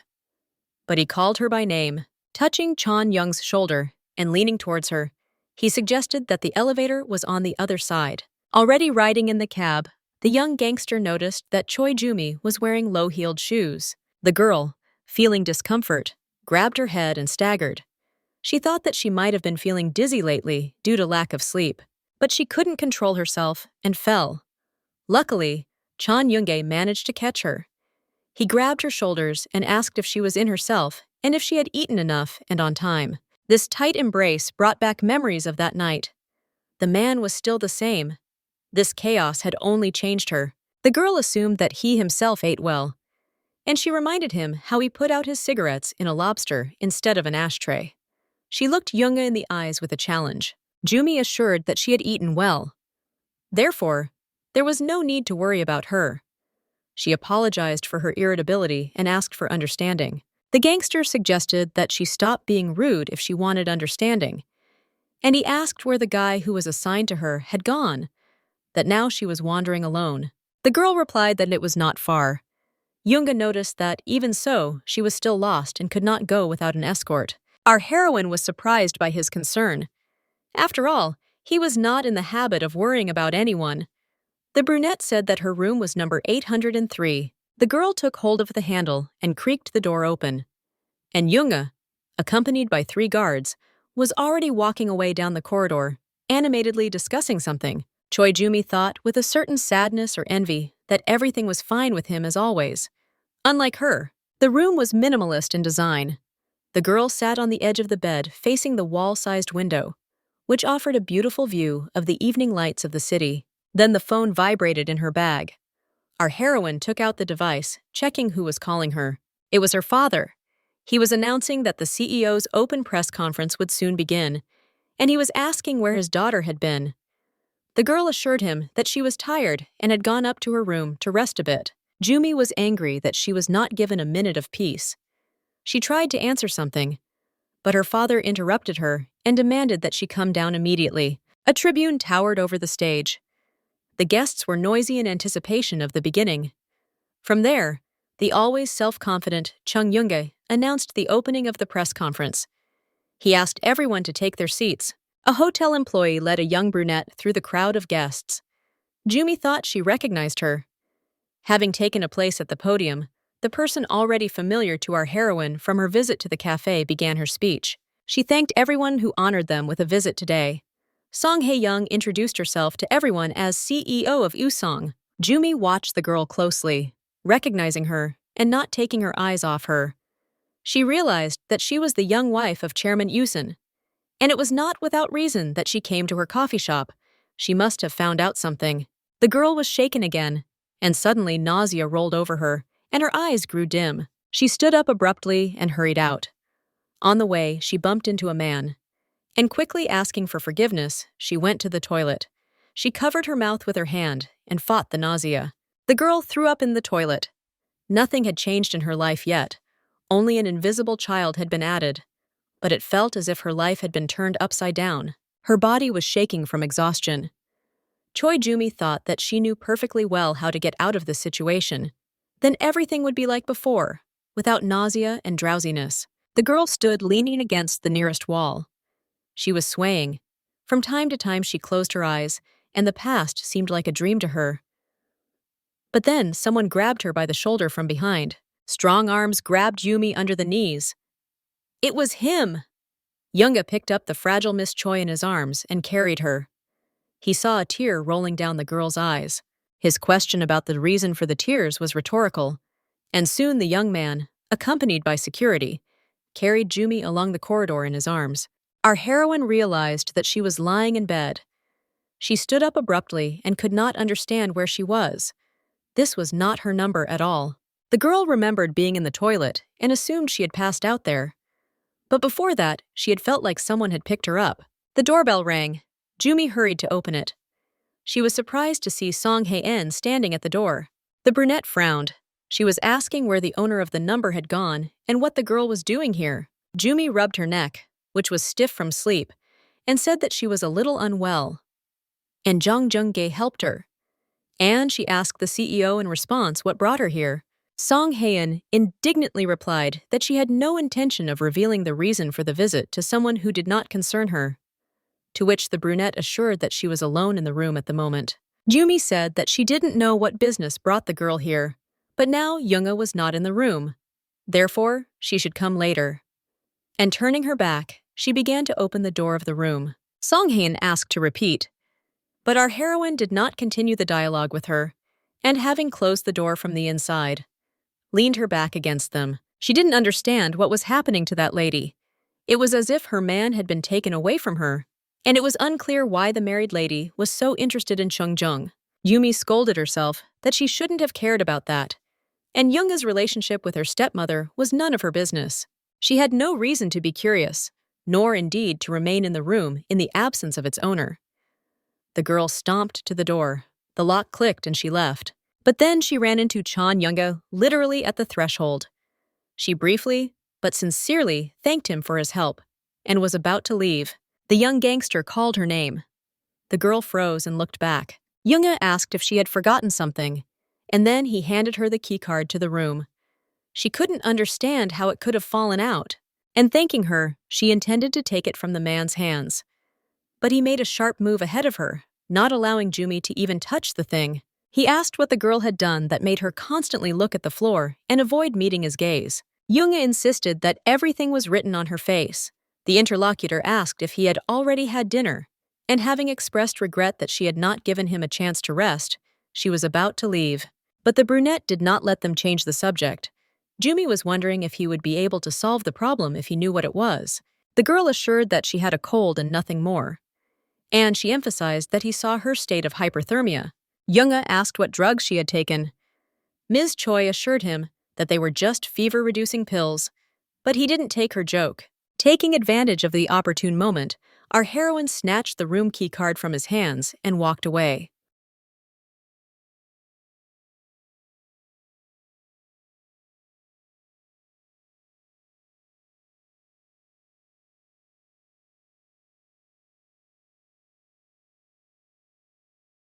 But he called her by name, touching Chon Young's shoulder and leaning towards her. He suggested that the elevator was on the other side. Already riding in the cab, the young gangster noticed that Choi Jumi was wearing low-heeled shoes. The girl, feeling discomfort, grabbed her head and staggered. She thought that she might have been feeling dizzy lately due to lack of sleep, but she couldn't control herself and fell. Luckily, Chon Young-ge managed to catch her. He grabbed her shoulders and asked if she was in herself and if she had eaten enough and on time. This tight embrace brought back memories of that night. The man was still the same. This chaos had only changed her. The girl assumed that he himself ate well, and she reminded him how he put out his cigarettes in a lobster instead of an ashtray. She looked Young in the eyes with a challenge. Jumi assured that she had eaten well. Therefore, there was no need to worry about her. She apologized for her irritability and asked for understanding. The gangster suggested that she stop being rude if she wanted understanding, and he asked where the guy who was assigned to her had gone, that now she was wandering alone. The girl replied that it was not far. Yoonga noticed that, even so, she was still lost and could not go without an escort. Our heroine was surprised by his concern. After all, he was not in the habit of worrying about anyone. The brunette said that her room was number 803. The girl took hold of the handle and creaked the door open. And Yoonga, accompanied by 3 guards, was already walking away down the corridor, animatedly discussing something. Choi Jumi thought, with a certain sadness or envy, that everything was fine with him as always. Unlike her, the room was minimalist in design. The girl sat on the edge of the bed facing the wall-sized window, which offered a beautiful view of the evening lights of the city. Then the phone vibrated in her bag. Our heroine took out the device, checking who was calling her. It was her father. He was announcing that the CEO's open press conference would soon begin, and he was asking where his daughter had been. The girl assured him that she was tired and had gone up to her room to rest a bit. Jumi was angry that she was not given a minute of peace. She tried to answer something, but her father interrupted her and demanded that she come down immediately. A tribune towered over the stage. The guests were noisy in anticipation of the beginning. From there, the always self-confident Chung Yoonga announced the opening of the press conference. He asked everyone to take their seats. A hotel employee led a young brunette through the crowd of guests. Jumi thought she recognized her. Having taken a place at the podium, the person already familiar to our heroine from her visit to the cafe began her speech. She thanked everyone who honored them with a visit today. Song Hae-young introduced herself to everyone as CEO of Usong. Jumi watched the girl closely, recognizing her and not taking her eyes off her. She realized that she was the young wife of Chairman Yusun. And it was not without reason that she came to her coffee shop. She must have found out something. The girl was shaken again, and suddenly nausea rolled over her, and her eyes grew dim. She stood up abruptly and hurried out. On the way, she bumped into a man. And quickly asking for forgiveness, she went to the toilet. She covered her mouth with her hand and fought the nausea. The girl threw up in the toilet. Nothing had changed in her life yet. Only an invisible child had been added. But it felt as if her life had been turned upside down. Her body was shaking from exhaustion. Choi Jumi thought that she knew perfectly well how to get out of this situation. Then everything would be like before, without nausea and drowsiness. The girl stood leaning against the nearest wall. She was swaying. From time to time she closed her eyes, and the past seemed like a dream to her. But then someone grabbed her by the shoulder from behind. Strong arms grabbed Yumi under the knees. It was him! Yoonga picked up the fragile Miss Choi in his arms and carried her. He saw a tear rolling down the girl's eyes. His question about the reason for the tears was rhetorical, and soon the young man, accompanied by security, carried Jumi along the corridor in his arms. Our heroine realized that she was lying in bed. She stood up abruptly and could not understand where she was. This was not her number at all. The girl remembered being in the toilet and assumed she had passed out there. But before that, she had felt like someone had picked her up. The doorbell rang. Jumi hurried to open it. She was surprised to see Song Hae-en standing at the door. The brunette frowned. She was asking where the owner of the number had gone and what the girl was doing here. Jumi rubbed her neck, which was stiff from sleep, and said that she was a little unwell. And Jung Jung-gae helped her. And she asked the CEO in response what brought her here. Song Hae-en indignantly replied that she had no intention of revealing the reason for the visit to someone who did not concern her, to which the brunette assured that she was alone in the room at the moment. Jumi said that she didn't know what business brought the girl here, but now Yoonga was not in the room. Therefore, she should come later. And turning her back, she began to open the door of the room. Song Hae-en asked to repeat, but our heroine did not continue the dialogue with her, and having closed the door from the inside, leaned her back against them. She didn't understand what was happening to that lady. It was as if her man had been taken away from her, and it was unclear why the married lady was so interested in Chung Jung. Yumi scolded herself that she shouldn't have cared about that, and Yoonga's relationship with her stepmother was none of her business. She had no reason to be curious, nor indeed to remain in the room in the absence of its owner. The girl stomped to the door. The lock clicked and she left. But then she ran into Chan Younga literally at the threshold. She briefly, but sincerely, thanked him for his help and was about to leave. The young gangster called her name. The girl froze and looked back. Younga asked if she had forgotten something, and then he handed her the keycard to the room. She couldn't understand how it could have fallen out, and thanking her, she intended to take it from the man's hands. But he made a sharp move ahead of her, not allowing Jumi to even touch the thing. He asked what the girl had done that made her constantly look at the floor and avoid meeting his gaze. Younga insisted that everything was written on her face. The interlocutor asked if he had already had dinner, and having expressed regret that she had not given him a chance to rest, she was about to leave. But the brunette did not let them change the subject. Jumi was wondering if he would be able to solve the problem if he knew what it was. The girl assured that she had a cold and nothing more, and she emphasized that he saw her state of hyperthermia. Younga asked what drugs she had taken. Ms. Choi assured him that they were just fever-reducing pills, but he didn't take her joke. Taking advantage of the opportune moment, our heroine snatched the room key card from his hands and walked away.